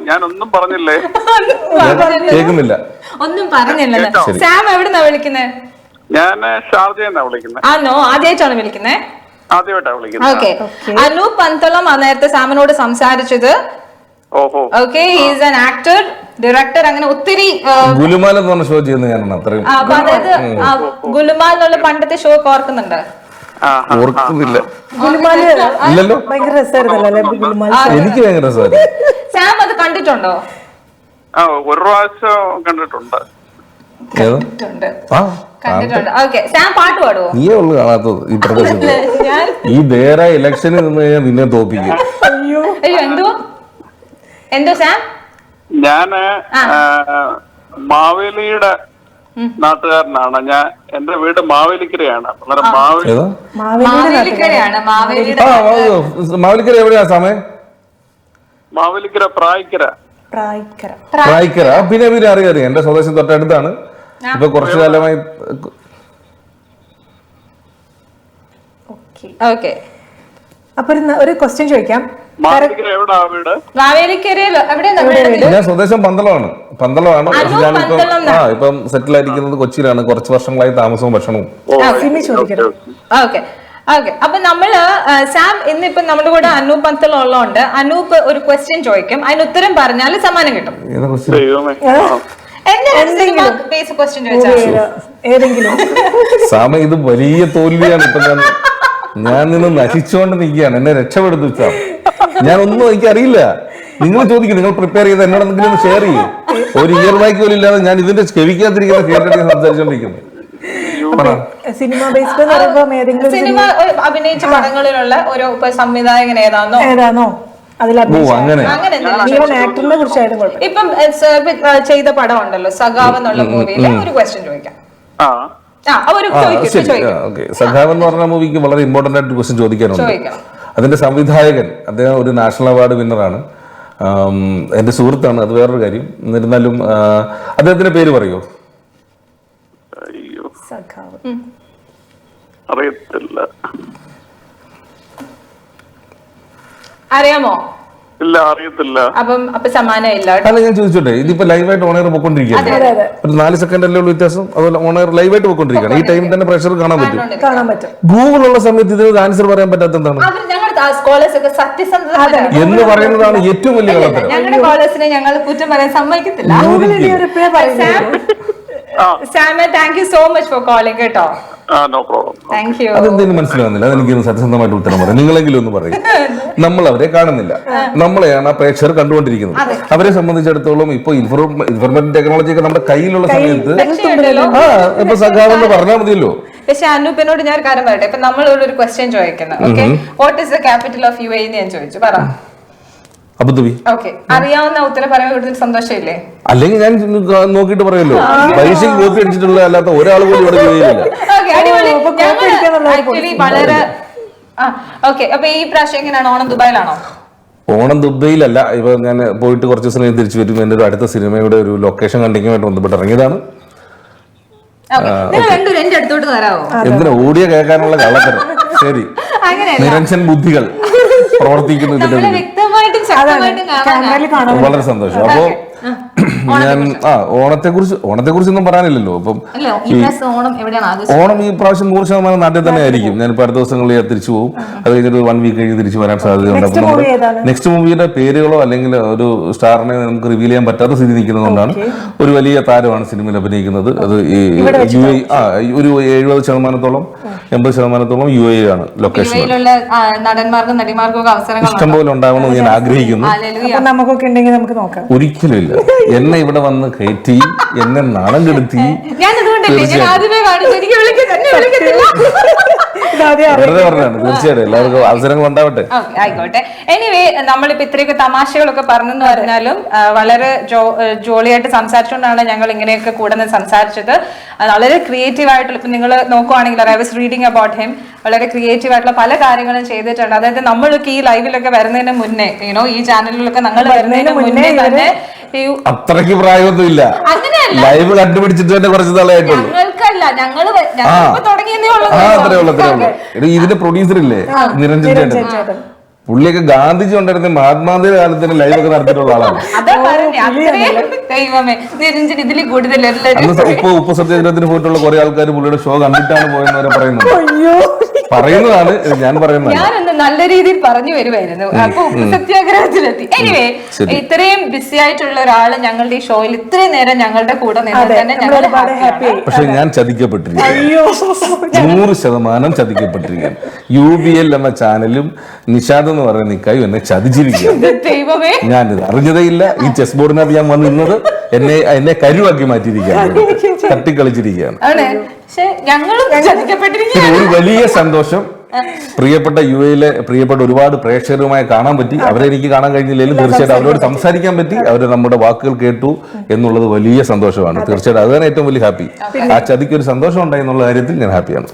ഞാനൊന്നും പറഞ്ഞില്ലേ? കേൾക്കുന്നില്ല. ഒന്നും പറഞ്ഞില്ലല്ലോ. സാം എവിടുന്നാ വിളിക്കുന്നേ? ഞാൻ ഷാർജയെന്നാ വിളിക്കുന്നത്. ആണോ? ആദ്യമായിട്ടാണ് വിളിക്കുന്നേ? ആദ്യമായിട്ടാ വിളിക്കുന്നത്. ഓക്കെ. അനൂപ് പന്തളം നേരത്തെ സാമിനോട് സംസാരിച്ചത്. ഓഹോ. Okay, he's an actor, director, അങ്ങനെ ഒത്തിരി. ഗുലുമാൽ എന്ന് പറഞ്ഞ ഷോ ചെയ്യുന്ന ഞാനാണ്. അത്രയും അതായത് ഗുലുമാൽ എന്നുള്ള പണ്ടത്തെ ഷോ ഒക്കെ ഓർക്കുന്നുണ്ട്? ഓർക്കുന്നില്ല. ഇല്ലല്ലോ. ഭയങ്കര രസമായിരുന്നല്ലോ. എനിക്ക് ഭയങ്കര രസമായിരുന്നു. സാം അത് കണ്ടിട്ടുണ്ടോ? ഒരു പ്രാവശ്യം കണ്ടിട്ടുണ്ട്. കണ്ടിട്ടുണ്ട്. ഓക്കെ, സാം പാട്ട് പാടുവോ? നീയേ ഉള്ളു കാണാത്തത് ഈ പ്രദേശത്ത്. ഈ വേറെ ഇലക്ഷനിൽ നിന്ന് കഴിഞ്ഞാൽ നിന്നെ തോപ്പിക്കും. അയ്യോ, എന്തോ സാം? ഞാന് മാവേലിയുടെ നാട്ടുകാരനാണ്. എന്റെ വീട് മാവേലിക്കരയാണ്. മാവേലിക്കരയാണ്. മാവേലിക്കര എവിടെയാ സമയം? മാവേലിക്കര പ്രായിക്കര. പ്രായിക്കര. പിന്നെ പിന്നെ അറിയാം, എന്റെ സ്വദേശം തൊട്ടടുത്താണ്. ഇപ്പൊ കുറച്ചു കാലമായി. ഓക്കെ, അപ്പൊ ഒരു ക്വസ്റ്റ്യൻ ചോദിക്കാം. ഞാൻ സ്വദേശം പന്തളമാണ്. ഞാനിപ്പം ഇപ്പം സെറ്റിൽ ആയിരിക്കുന്നത് കൊച്ചിയിലാണ്. കുറച്ച് വർഷങ്ങളായി താമസവും ഭക്ഷണവും. ഓക്കെ. അപ്പൊ നമ്മള് സാം ഇന്നിപ്പോ നമ്മുടെ കൂടെ അനൂപ് പന്തളം ഉള്ളതുകൊണ്ട് അനൂപ് ഒരു ക്വസ്റ്റ്യൻ ചോദിക്കും, അതിന് ഉത്തരം പറഞ്ഞാൽ സമ്മാനം കിട്ടും. സാമ ഇത് വലിയ തോൽവിയാണ്. ഇപ്പൊ ഞാൻ നിന്ന് നശിച്ചുകൊണ്ട് നിൽക്കുകയാണ്. എന്നെ രക്ഷപ്പെടുത്തിച്ചാ. ഞാൻ ഒന്നും എനിക്ക് അറിയില്ല. നിങ്ങൾ ചോദിക്കും, നിങ്ങൾ പ്രിപ്പയർ ചെയ്ത് എന്നോട് എന്തെങ്കിലും ഒന്ന് ഷെയർ ചെയ്യും. ഒരു ഇയർ ബാക്ക് പോലും ഇല്ലാതെ ഞാൻ ഇതിന്റെ ചെവിക്കാതിരിക്കുന്ന കേട്ടിട്ട് സംസാരിച്ചോണ്ടിരിക്കുന്നു. സിനിമ ബേസ്ഡ് സിനിമ അഭിനയിച്ച പടങ്ങളിലുള്ള ഒരു സംവിധായകൻ ഏതാണോ അങ്ങനെ ഇപ്പം ചെയ്ത പടം ഉണ്ടല്ലോ സഖാവ് എന്നുള്ള മൂവിയിലെ ഒരു ക്വസ്റ്റ്യൻ ചോദിക്കാം. സഖാവ് എന്ന് പറഞ്ഞ മൂവിക്ക് വളരെ ഇമ്പോർട്ടന്റ് ആയിട്ട് ക്വസ്റ്റ്യൻ ചോദിക്കാനുണ്ട്. അതിന്റെ സംവിധായകൻ അദ്ദേഹം ഒരു നാഷണൽ അവാർഡ് വിന്നറാണ്. എന്റെ സുഹൃത്താണ്, അത് വേറൊരു കാര്യം. എന്നിരുന്നാലും അദ്ദേഹത്തിന്റെ പേര് പറയോ? അറിയത്തില്ല. അറിയാമോ? ഇല്ല, അറിയത്തില്ല. അപ്പൊ സമ്മാനം ഇല്ല. അല്ല, ഞാൻ ചോദിച്ചോട്ടെ, ഇതിപ്പോ ലൈവായിട്ട് ഓണയർ പോയിക്കൊണ്ടിരിക്കുകയാണ്. ഒരു 4 സെക്കൻഡ് അല്ലേ ഉള്ളൂ വ്യത്യാസം. അതുപോലെ ഓണയർ ലൈവായിട്ട് പോയിക്കൊണ്ടിരിക്കുകയാണ്. ഈ ടൈമിൽ തന്നെ പ്രഷർ കാണാൻ പറ്റും. ഗൂഗിൾ ഉള്ള സമയത്ത് ഇതിന് ആൻസർ പറയാൻ പറ്റാത്ത എന്താണ് എന്ന് പറയുന്നതാണ് ഏറ്റവും വലിയ കളത്തരം. ഞങ്ങളുടെ കോളേഴ്സിനെ ഞങ്ങൾ കുറ്റം പറയാൻ സമ്മതിക്കത്തില്ല. Sama, thank you so much for calling കേട്ടോ. അതെന്തെങ്കിലും മനസ്സിലാവുന്നില്ല. അതെനിക്കൊന്ന് സത്യസന്ധമായിട്ട് ഉത്തരം പറയാം. നിങ്ങളെങ്കിലും ഒന്ന് പറയും. നമ്മൾ അവരെ കാണുന്നില്ല, നമ്മളെയാണ് ആ പ്രേക്ഷകർ കണ്ടുകൊണ്ടിരിക്കുന്നത്. അവരെ സംബന്ധിച്ചിടത്തോളം ഇപ്പൊ ഇൻഫർമേഷൻ ടെക്നോളജി ഒക്കെ നമ്മുടെ കയ്യിലുള്ള സമയത്ത് ഇപ്പൊ സഖാവെന്ന് പറഞ്ഞാൽ മതിയല്ലോ. പക്ഷെ അനൂപിനോട് ഞാൻ കാര്യം പറയട്ടെ. ഇപ്പൊ നമ്മളൊരു ക്വസ്റ്റ്യൻ ചോദിക്കുന്നത്, okay, what is the capital of U A എന്ന് ഞാൻ ചോദിച്ചു, പറ. അബുദാബി. ഓക്കെ, അറിയാവുന്ന ഉത്തരം പറയാൻ കൂടുതൽ സന്തോഷമില്ലേ? അല്ലെങ്കിൽ ഞാൻ നോക്കിയിട്ട് പറയല്ലോ. പരീക്ഷയ്ക്ക് കോപ്പി അടിച്ചിട്ടുള്ള അല്ലാത്ത ഒരാൾ പോലും ഇവിടെ ജോലിയില്ല. വളരെ ഓക്കെ. അപ്പൊ ഈ പ്രാവശ്യം എങ്ങനെയാണ്? ഓണം ദുബായിലാണോ? ഓണം ദുബൈയിലല്ല. ഇപ്പൊ ഞാൻ പോയിട്ട് കുറച്ച് ദിവസം തിരിച്ചു വരും. എന്റെ ഒരു അടുത്ത സിനിമയുടെ ഒരു ലൊക്കേഷൻ കണ്ടിങ്ങുമായിട്ട് ബന്ധപ്പെട്ട് ഇറങ്ങിയതാണ്. എന്തിനാ ഓടിയ കേൾക്കാനുള്ള കള്ളത്തരം? ശരി, നിരഞ്ജൻ ബുദ്ധികൾ പ്രവർത്തിക്കുന്നു ഇതിന്റെ. വളരെ സന്തോഷം. അപ്പോ ഞാൻ ഓണത്തെ കുറിച്ചൊന്നും പറയാനില്ലല്ലോ. അപ്പം ഓണം ഈ പ്രാവശ്യം 100% നാട്ടിൽ തന്നെ ആയിരിക്കും. ഞാനിപ്പോ അടുത്ത ദിവസങ്ങളിൽ തിരിച്ചു പോകും. അത് കഴിഞ്ഞിട്ട് 1 വീക്ക് കഴിഞ്ഞ് തിരിച്ചു വരാൻ സാധ്യതയുണ്ട്. അപ്പൊ നമ്മുടെ നെക്സ്റ്റ് മൂവിയുടെ പേരുകളോ അല്ലെങ്കിൽ ഒരു സ്റ്റാറിനെ നമുക്ക് റിവീൽ ചെയ്യാൻ പറ്റാത്ത സ്ഥിതി നിൽക്കുന്നതുകൊണ്ടാണ്. ഒരു വലിയ താരമാണ് സിനിമയിൽ അഭിനയിക്കുന്നത്. അത് ഒരു 70%, 80% UAE ആണ് ലൊക്കേഷൻ. ഇഷ്ടംപോലെ ഉണ്ടാവണമെന്ന് ഞാൻ ആഗ്രഹിക്കുന്നു. ഒരിക്കലും ഇല്ല. എന്നെ ഇവിടെ വന്ന് കയറ്റി, എന്നെ നാണം കെടുത്തി. വെറുതെ പറഞ്ഞാണ്. തീർച്ചയായിട്ടും എല്ലാവർക്കും അവസരങ്ങൾ ഉണ്ടാവട്ടെ. ആയിക്കോട്ടെ. എനിവേ നമ്മളിപ്പോ ഇത്രയൊക്കെ തമാശകളൊക്കെ പറഞ്ഞെന്ന് പറഞ്ഞാലും വളരെ ജോളിയായിട്ട് സംസാരിച്ചുകൊണ്ടാണ് ഞങ്ങൾ ഇങ്ങനെയൊക്കെ കൂടെ നിന്ന് സംസാരിച്ചത്. വളരെ ക്രിയേറ്റീവ് ആയിട്ടുള്ള, ഇപ്പൊ നിങ്ങൾ നോക്കുവാണെങ്കിൽ I was reading about him, വളരെ ക്രിയേറ്റീവ് ആയിട്ടുള്ള പല കാര്യങ്ങളും ചെയ്തിട്ടുണ്ട്. അതായത് നമ്മളൊക്കെ ഈ ലൈവിലൊക്കെ വരുന്നതിന് മുന്നേ, ഈ ചാനലിലൊക്കെ നമ്മൾ വരുന്നതിന് മുന്നേ തന്നെ അത്രയ്ക്ക് പ്രായമൊന്നുമില്ല, ലൈവ് കണ്ടുപിടിച്ചിട്ട് തന്നെ കുറച്ച് നാളായിട്ടുള്ളൂ. ഞങ്ങൾക്കല്ല, ഞങ്ങള് തുടങ്ങിയതേ ഉള്ളൂ. അത്രേ ഉള്ളൂ. ഇതിന്റെ പ്രൊഡ്യൂസർ ഇല്ലേ നിരഞ്ജൻ ചേട്ടൻ, പുള്ളിയൊക്കെ ഗാന്ധിജി ഉണ്ടായിരുന്ന മഹാത്മാഗാന്ധിയുടെ കാലത്തിന് ലൈവ് ഒക്കെ നടത്തിയിട്ടുള്ള ആളാണ്. ഉപ്പ് സത്യാഗ്രഹത്തിന് പോയിട്ടുള്ള കുറെ ആൾക്കാർ പുള്ളിയുടെ ഷോ കണ്ടിട്ടാണ് പോയെന്ന് പറയുന്നതാണ്. ഞാൻ പറയുന്നത് ഞാനൊന്ന് നല്ല രീതിയിൽ പറഞ്ഞു വരുമായിരുന്നു. അപ്പൊ ഉപ്പ് സത്യാഗ്രഹത്തിലെത്തി. എനിവേ, ഇത്രയും ബിസി ആയിട്ടുള്ള ഒരാള് ഞങ്ങളുടെ ഈ ഷോയിൽ ഇത്രയും നേരം ഞങ്ങളുടെ കൂടെ നിന്ന് തന്നെ ഞങ്ങൾ ഹാപ്പി. പക്ഷെ ഞാൻ ചതിക്കപ്പെട്ടിരിക്കുകയാണ്, 100% ചതിക്കപ്പെട്ടിരിക്കുകയാണ്. UBL എന്ന ചാനലും നിഷാദ് എന്ന് പറയുന്ന നിക്കായും എന്നെ ചതിച്ചിരിക്കുകയാണ്. ഞാനിത് അറിഞ്ഞതേ ഇല്ല. ഈ ചെസ് ബോർഡിനകത്ത് ഞാൻ വന്ന് നിന്നത് എന്നെ കരുവാക്കി മാറ്റിയിരിക്കുകയാണ്, തട്ടിക്കളിച്ചിരിക്കുകയാണ്. ഒരു വലിയ സന്തോഷം. പ്രിയപ്പെട്ട UAയിലെ പ്രിയപ്പെട്ട ഒരുപാട് പ്രേക്ഷകരുമായി കാണാൻ പറ്റി. അവരെ എനിക്ക് കാണാൻ കഴിഞ്ഞില്ലെങ്കിലും തീർച്ചയായിട്ടും അവരോട് സംസാരിക്കാൻ പറ്റി. അവര് നമ്മുടെ വാക്കുകൾ കേട്ടു എന്നുള്ളത് വലിയ സന്തോഷമാണ്. തീർച്ചയായിട്ടും അത് തന്നെ ഏറ്റവും വലിയ ഹാപ്പി. ആ ചതിക്ക് ഒരു സന്തോഷം ഉണ്ടായി എന്നുള്ള കാര്യത്തിൽ ഞാൻ ഹാപ്പിയാണ്.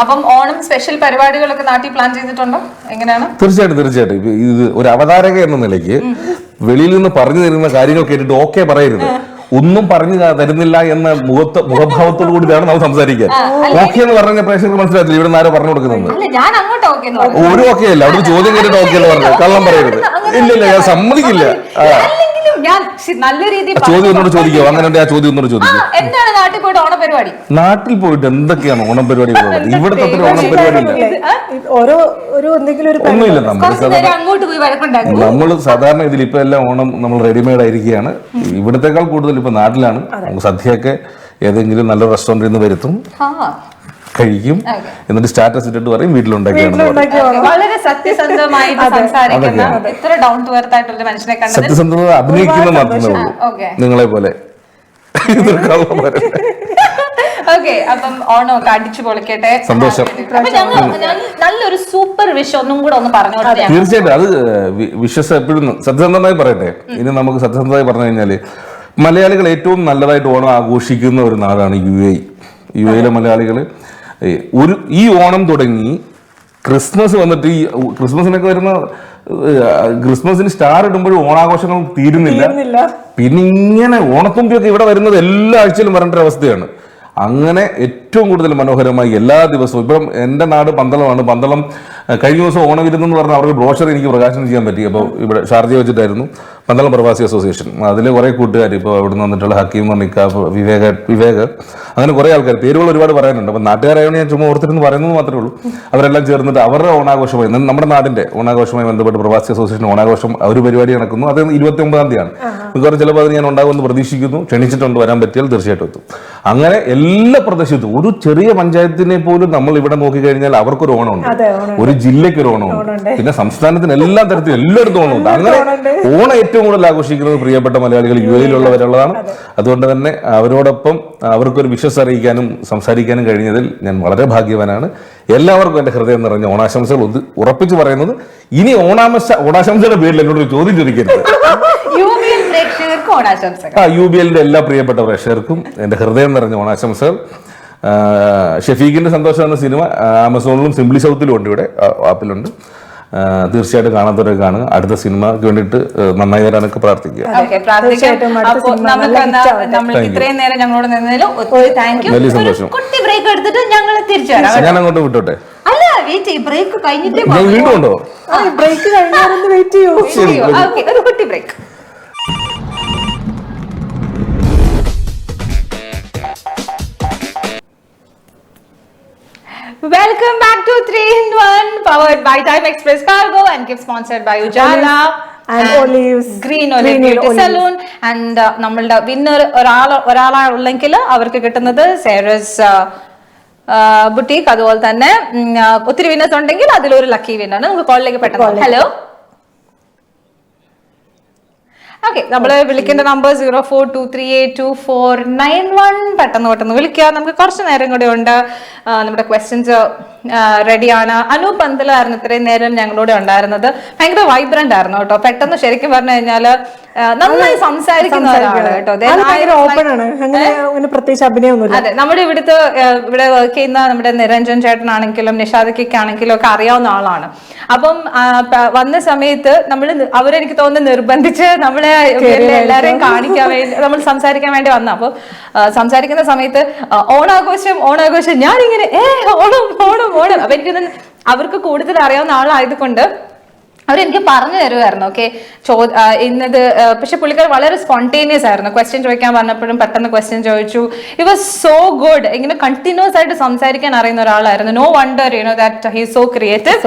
അപ്പം ഓണം സ്പെഷ്യൽ പരിപാടികളൊക്കെ നാട്ടിൽ പ്ലാൻ ചെയ്തിട്ടുണ്ടോ? എങ്ങനെയാണ്? തീർച്ചയായിട്ടും ഇത് ഒരു അവതാരക എന്ന നിലയ്ക്ക് വെളിയിൽ നിന്ന് പറഞ്ഞു തരുന്ന കാര്യങ്ങൾ കേട്ടിട്ട് ഓക്കെ പറയരുത്. ഒന്നും പറഞ്ഞു തരുന്നില്ല എന്ന മുഖഭാവത്തോടു കൂടിയാണ് നമ്മൾ സംസാരിക്കാൻ. ഓക്കെ എന്ന് പറഞ്ഞ പ്രേക്ഷകർക്ക് മനസ്സിലായില്ല ഇവിടെ ആരോ പറഞ്ഞു കൊടുക്കുന്നത്. ഒരു ഓക്കെ അല്ല, അവിടെ ചോദ്യം കേട്ടിട്ട് ഓക്കെ എന്ന് പറഞ്ഞു കള്ളം പറയരുത്. ഇല്ല, ഞാൻ സമ്മതിക്കില്ല. നല്ല രീതിയിൽ ചോദ്യം ഒന്നുകൂടെ ചോദിക്കോ? അങ്ങനെ ആ ചോദ്യം ഒന്നുകൂടെ ചോദിക്കും. എന്താണ് നാട്ടിൽ പോയിട്ട് ഓണ പരിപാടി? നാട്ടിൽ പോയിട്ട് എന്തൊക്കെയാണ് ഓണം പരിപാടികൾ? ഇവിടുത്തെ അത്ര ഓണം പരിപാടി ഒന്നുമില്ല. നമ്മൾ സാധാരണ ഇതിൽ ഇപ്പൊ എല്ലാം ഓണം നമ്മൾ റെഡിമെയ്ഡ് ആയിരിക്കുകയാണ്. ഇവിടത്തെക്കാൾ കൂടുതൽ ഇപ്പൊ നാട്ടിലാണ്. നമുക്ക് സദ്യയൊക്കെ ഏതെങ്കിലും നല്ല റെസ്റ്റോറന്റിൽ നിന്ന് വരുത്തും, കഴിക്കും, എന്നിട്ട് സ്റ്റാറ്റസ് ഇട്ടിട്ട് പറയും വീട്ടിലുണ്ടാക്കിയാണ്. വളരെ സത്യസന്ധമായിട്ട് സംസാരിക്കുന്ന, എത്ര ഡൗൺ ടു എർത്ത് ആയിട്ടുള്ള മനുഷ്യനെ കണ്ടത്. സത്യസന്ധത അഭിനയിക്കുന്ന മാത്രമേ ഉള്ളൂ, നിങ്ങളെ പോലെ. അപ്പം ഓണമൊക്കെ അടിച്ചു പൊളിക്കട്ടെ. സന്തോഷം. നല്ലൊരു സൂപ്പർ വിഷ് ഒന്നും കൂടെ ഒന്ന് പറഞ്ഞു. തീർച്ചയായിട്ടും അത് വിശ്വസ് എപ്പോഴും സത്യസന്ധമായി പറയട്ടെ. ഇനി നമുക്ക് സത്യസന്ധമായി പറഞ്ഞു കഴിഞ്ഞാല് മലയാളികൾ ഏറ്റവും നല്ലതായിട്ട് ഓണം ആഘോഷിക്കുന്ന ഒരു നാടാണ് UAയിലെ മലയാളികൾ. ഈ ഓണം തുടങ്ങി ക്രിസ്മസ് വന്നിട്ട്, ഈ ക്രിസ്മസിനൊക്കെ വരുന്ന ക്രിസ്മസിന് സ്റ്റാർ ഇടുമ്പോഴും ഓണാഘോഷങ്ങൾ തീരുന്നില്ല. പിന്നെ ഇങ്ങനെ ഓണത്തുമ്പിയൊക്കെ ഇവിടെ വരുന്നത് എല്ലാ ആഴ്ചയിലും വരേണ്ട അവസ്ഥയാണ്. അങ്ങനെ ഏറ്റവും കൂടുതൽ മനോഹരമായി എല്ലാ ദിവസവും, ഇപ്പം എൻ്റെ നാട് പന്തളമാണ്. പന്തളം കഴിഞ്ഞ ദിവസം ഓണവിരുന്നെന്ന് പറഞ്ഞാൽ അവർക്ക് ബ്രോഷർ എനിക്ക് പ്രകാശനം ചെയ്യാൻ പറ്റി. അപ്പോൾ ഇവിടെ ഷാർജ വെച്ചിട്ടായിരുന്നു, പന്തളം പ്രവാസി അസോസിയേഷൻ. അതിൽ കുറേ കൂട്ടുകാർ, ഇപ്പോൾ അവിടെ നിന്ന് വന്നിട്ടുള്ള ഹക്കീം, നിക്കാഫ്, വിവേക്, അങ്ങനെ കുറേ ആൾക്കാർ, പേരുകൾ ഒരുപാട് പറയാനുണ്ട്. അപ്പം നാട്ടുകാരായതുകൊണ്ട് ഞാൻ ചുമ്മാ ഓർത്തിരുന്ന് പറയുന്നത് മാത്രമേ ഉള്ളൂ. അവരെല്ലാം ചേർന്നിട്ട് അവരുടെ ഓണാഘോഷമായി, നമ്മുടെ നാടിൻ്റെ ഓണാഘോഷവുമായി ബന്ധപ്പെട്ട് പ്രവാസി അസോസിയേഷൻ ഓണാഘോഷം ഒരു പരിപാടി നടക്കുന്നു. അത് 29-ാം തീയതിയാണ്. മിക്കവാറും ചിലപ്പോൾ അത് ഞാൻ ഉണ്ടാകുമെന്ന് പ്രതീക്ഷിക്കുന്നു. ക്ഷണിച്ചിട്ടുണ്ട്, വരാൻ പറ്റിയാൽ തീർച്ചയായിട്ടും എത്തും. അങ്ങനെ എല്ലാ പ്രദേശത്തും ഒരു ചെറിയ പഞ്ചായത്തിനെ പോലും നമ്മൾ ഇവിടെ നോക്കിക്കഴിഞ്ഞാൽ അവർക്കൊരു ഓണമുണ്ട്, ഒരു ജില്ലയ്ക്ക് ഒരു ഓണമുണ്ട്, പിന്നെ സംസ്ഥാനത്തിന് എല്ലാ തരത്തിലും എല്ലായിടത്തും ഓണമുണ്ട്. അങ്ങനെ ഓണം ഏറ്റവും കൂടുതൽ ആഘോഷിക്കുന്നത് പ്രിയപ്പെട്ട മലയാളികൾ UAയിലുള്ളവരുള്ളതാണ്. അതുകൊണ്ട് തന്നെ അവരോടൊപ്പം അവർക്കൊരു വിശ്വസ് അറിയിക്കാനും സംസാരിക്കാനും കഴിഞ്ഞതിൽ ഞാൻ വളരെ ഭാഗ്യവാനാണ്. എല്ലാവർക്കും എൻ്റെ ഹൃദയം നിറഞ്ഞ ഓണാശംസകൾ ഉറപ്പിച്ചു പറയുന്നത്. ഇനി ഓണാശംസയുടെ പേരിൽ എന്നോട് ചോദ്യം ചോദിക്കരുത്. UBLന്റെ എല്ലാ പ്രിയപ്പെട്ട പ്രേക്ഷകർക്കും എൻ്റെ ഹൃദയം നിറഞ്ഞ ഓണാശംസകൾ. ഷെഫീഖിന്റെ സന്തോഷം എന്ന സിനിമ ആമസോണിലും സിംപ്ലി സൗത്തിലും ഉണ്ട്, ഇവിടെ ആപ്പിലുണ്ട്. തീർച്ചയായിട്ടും കാണാത്തവരെ കാണുക. അടുത്ത സിനിമക്ക് വേണ്ടിയിട്ട് നന്നായി വരാനൊക്കെ പ്രാർത്ഥിക്കുക. വലിയ സന്തോഷം. ഞാൻ അങ്ങോട്ട് വിട്ടോട്ടെ? വീണ്ടും ഉണ്ടോ? ഒരു കുട്ടി break. Welcome back to 3-in-1 powered by Time Express Cargo and gift sponsored by Ujala and Olives Green Olive Beauty Salon. And നമ്മളുടെ വിന്നർ ഒരാളുള്ളെങ്കിൽ അവർക്ക് കിട്ടുന്നത് സേറസ് ബുട്ടീക്ക്. അതുപോലെ തന്നെ ഒത്തിരി വിന്നേഴ്സ് ഉണ്ടെങ്കിൽ അതിലൊരു ലക്കി വിന്നറാണ്. നമുക്ക് കോളിലേക്ക് പെട്ടെന്ന്. ഓക്കെ, നമ്മള് വിളിക്കേണ്ട നമ്പർ 0423824991. പെട്ടെന്ന് വിളിക്കുക. നമുക്ക് കുറച്ച് നേരം കൂടെ ഉണ്ട്. നമ്മുടെ ക്വസ്റ്റ്യൻസ് റെഡിയാണ്. അനൂപ് പന്തലായിരുന്നു ഇത്രയും നേരം ഞങ്ങളോട് ഉണ്ടായിരുന്നത്. ഭയങ്കര വൈബ്രന്റ് ആയിരുന്നു കേട്ടോ. പെട്ടെന്ന് ശരിക്കും പറഞ്ഞു കഴിഞ്ഞാല് നന്നായി സംസാരിക്കുന്ന ഒരാള് കേട്ടോ. ഓപ്പൺ ആണ്, അങ്ങനെ പ്രത്യേകിച്ച് അഭിനയമൊന്നുമില്ല. അതെ, നമ്മുടെ ഇവിടെ വർക്ക് ചെയ്യുന്ന നമ്മുടെ നിരഞ്ജൻ ചേട്ടനാണെങ്കിലും നിഷാദയ്ക്കാണെങ്കിലും ഒക്കെ അറിയാവുന്ന ആളാണ്. അപ്പം വന്ന സമയത്ത് അവരെനിക്ക് തോന്നുന്നു നിർബന്ധിച്ച് നമ്മളെ എല്ലാരെയും കാണിക്കാൻ വേണ്ടി നമ്മൾ സംസാരിക്കാൻ വേണ്ടി വന്ന. അപ്പൊ സംസാരിക്കുന്ന സമയത്ത് ഓണാഘോഷം ഞാനിങ്ങനെ ഓണം അപ്പൊ എനിക്ക് അവർക്ക് കൂടുതൽ അറിയാവുന്ന ആളായതുകൊണ്ട് അവരെനിക്ക് പറഞ്ഞു തരുമായിരുന്നു. ഓക്കെ, ഇന്നത്. പക്ഷെ പുള്ളിക്കാർ വളരെ സ്പോണ്ടേനിയസ് ആയിരുന്നു. ക്വസ്റ്റ്യൻ ചോദിക്കാൻ പറഞ്ഞപ്പോഴും പെട്ടെന്ന് ക്വസ്റ്റ്യൻ ചോദിച്ചു. It was so good. ഇങ്ങനെ കണ്ടിന്യൂസ് ആയിട്ട് സംസാരിക്കാൻ അറിയുന്ന ഒരാളായിരുന്നു. No wonder that he so creative.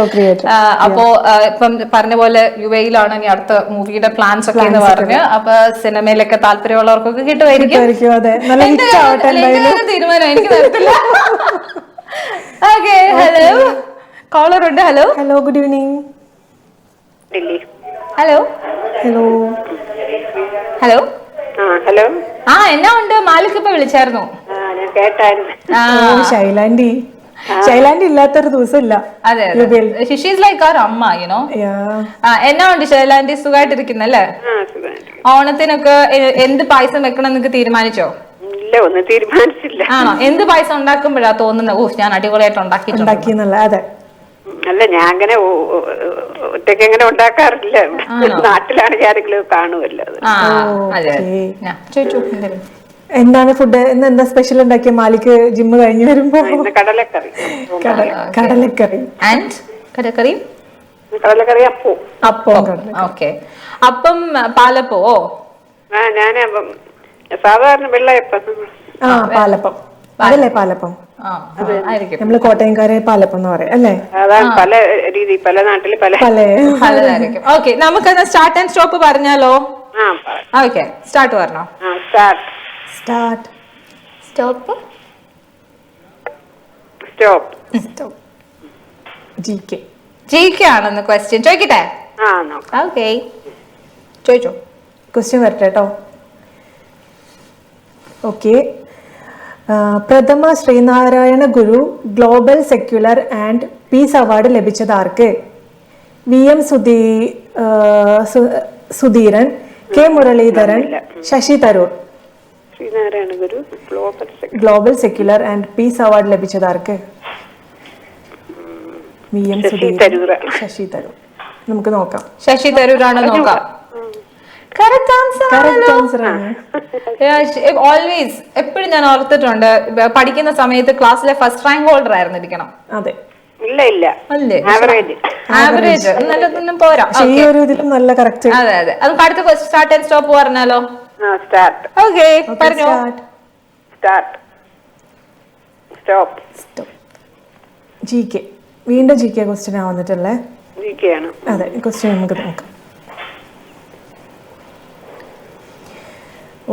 അപ്പോ ഇപ്പം പറഞ്ഞ പോലെ UAE-ലാണ് ഇനി അടുത്ത മൂവിയുടെ പ്ലാൻസ് ഒക്കെ എന്ന് പറഞ്ഞു. അപ്പൊ സിനിമയിലൊക്കെ താല്പര്യമുള്ളവർക്കൊക്കെ കിട്ടുമായിരിക്കും. തീരുമാനം എനിക്ക് തരത്തില്ല. ഓക്കെ, ഹലോ, കോളർ ഉണ്ട്. Hello, good evening. ഹലോ എന്നാ ഉണ്ട്? മാലിക് ഇപ്പൊ വിളിച്ചായിരുന്നു. ശൈലാൻഡി ഇല്ലാത്തൊരു ദിവസം ഇല്ല. അതെ, ഷീസ് ലൈക്ക് അവർ അമ്മ, യുനോ. എന്നാ ഉണ്ട് ശൈലാൻഡി? സുഖമായിട്ടിരിക്കുന്നല്ലേ? ഓണത്തിനൊക്കെ എന്ത് പായസം വെക്കണം എന്നൊക്കെ തീരുമാനിച്ചോ? ഇല്ല, ഒന്നും തീരുമാനിച്ചില്ല. ആണോ? എന്ത് പായസം ഉണ്ടാക്കുമ്പോഴാ തോന്നുന്നത് ഞാൻ അടിപൊളിയായിട്ട് ഉണ്ടാക്കിയെന്നല്ല? അതെ, അല്ല, ഞാൻ അങ്ങനെ ഒറ്റയ്ക്ക് അങ്ങനെ ഉണ്ടാക്കാറില്ല. നാട്ടിലാണെങ്കിൽ ആരെങ്കിലും കാണുമല്ലോ. എന്താണ് ഫുഡ്? എന്താ സ്പെഷ്യൽ ഉണ്ടാക്കിയ മാലിക്ക് ജിമ്മ് കഴിഞ്ഞ് വരുമ്പോ? കടലക്കറി. അപ്പം. ഓക്കെ, അപ്പം പാലപ്പോ? ഞാൻ സാധാരണ വെള്ളയപ്പം. പാലപ്പം അതല്ലേ? പാലപ്പം നമ്മള് കോട്ടയംകാരെ പാലപ്പം എന്ന് പറയാം അല്ലേ? അതാണ് പല രീതി, പല നാട്ടില് പലതായിരിക്കും. ഓക്കെ, നമുക്കെന്നാ സ്റ്റാർട്ട് ആൻഡ് സ്റ്റോപ്പ് പറഞ്ഞാലോ? ഓക്കെ, സ്റ്റാർട്ട് പറഞ്ഞോ. സ്റ്റാർട്ട്. സ്റ്റോപ്പ്. GK ആണെന്ന് ക്വസ്റ്റ്യൻ ചോദിക്കട്ടെ? ഓക്കെ, ചോദിച്ചോ. ക്വസ്റ്റ്യൻ വരട്ടെ കേട്ടോ. ഓക്കെ. പ്രഥമ Sree Narayana Guru global secular and peace award ലഭിച്ചത് ആർക്ക്? VM Sudheeran, K Muraleedharan, Shashi Tharoor. Sree Narayana Guru global secular and peace award ലഭിച്ചത് ആർക്ക്? VM സുധീരൻ, ശശി തരൂർ. നമുക്ക് നോക്കാം. ശശി തരൂരാണ് നോക്കാം. ഓൾവേസ് എപ്പോഴും ഞാൻ ഓർത്തിട്ടുണ്ട്, പഠിക്കുന്ന സമയത്ത് ക്ലാസ്സിലെ ഫസ്റ്റ് റാങ്ക് ഹോൾഡർ ആയിരുന്നിരിക്കണം. അതെ, അല്ലേ? ആവറേജ് നല്ലതൊന്നും പോരാ. നല്ല കറക്റ്റ്. അതെ. നമുക്ക് അടുത്ത സ്റ്റാർട്ട് ആൻഡ് സ്റ്റോപ്പ് പറഞ്ഞാലോ? ഓക്കെ, പറഞ്ഞോ. GK. വീണ്ടും GK ക്വസ്റ്റ്യൻ വന്നിട്ടല്ലേ? അതെ, ക്വസ്റ്റ്യൻ നമുക്ക് നോക്കാം.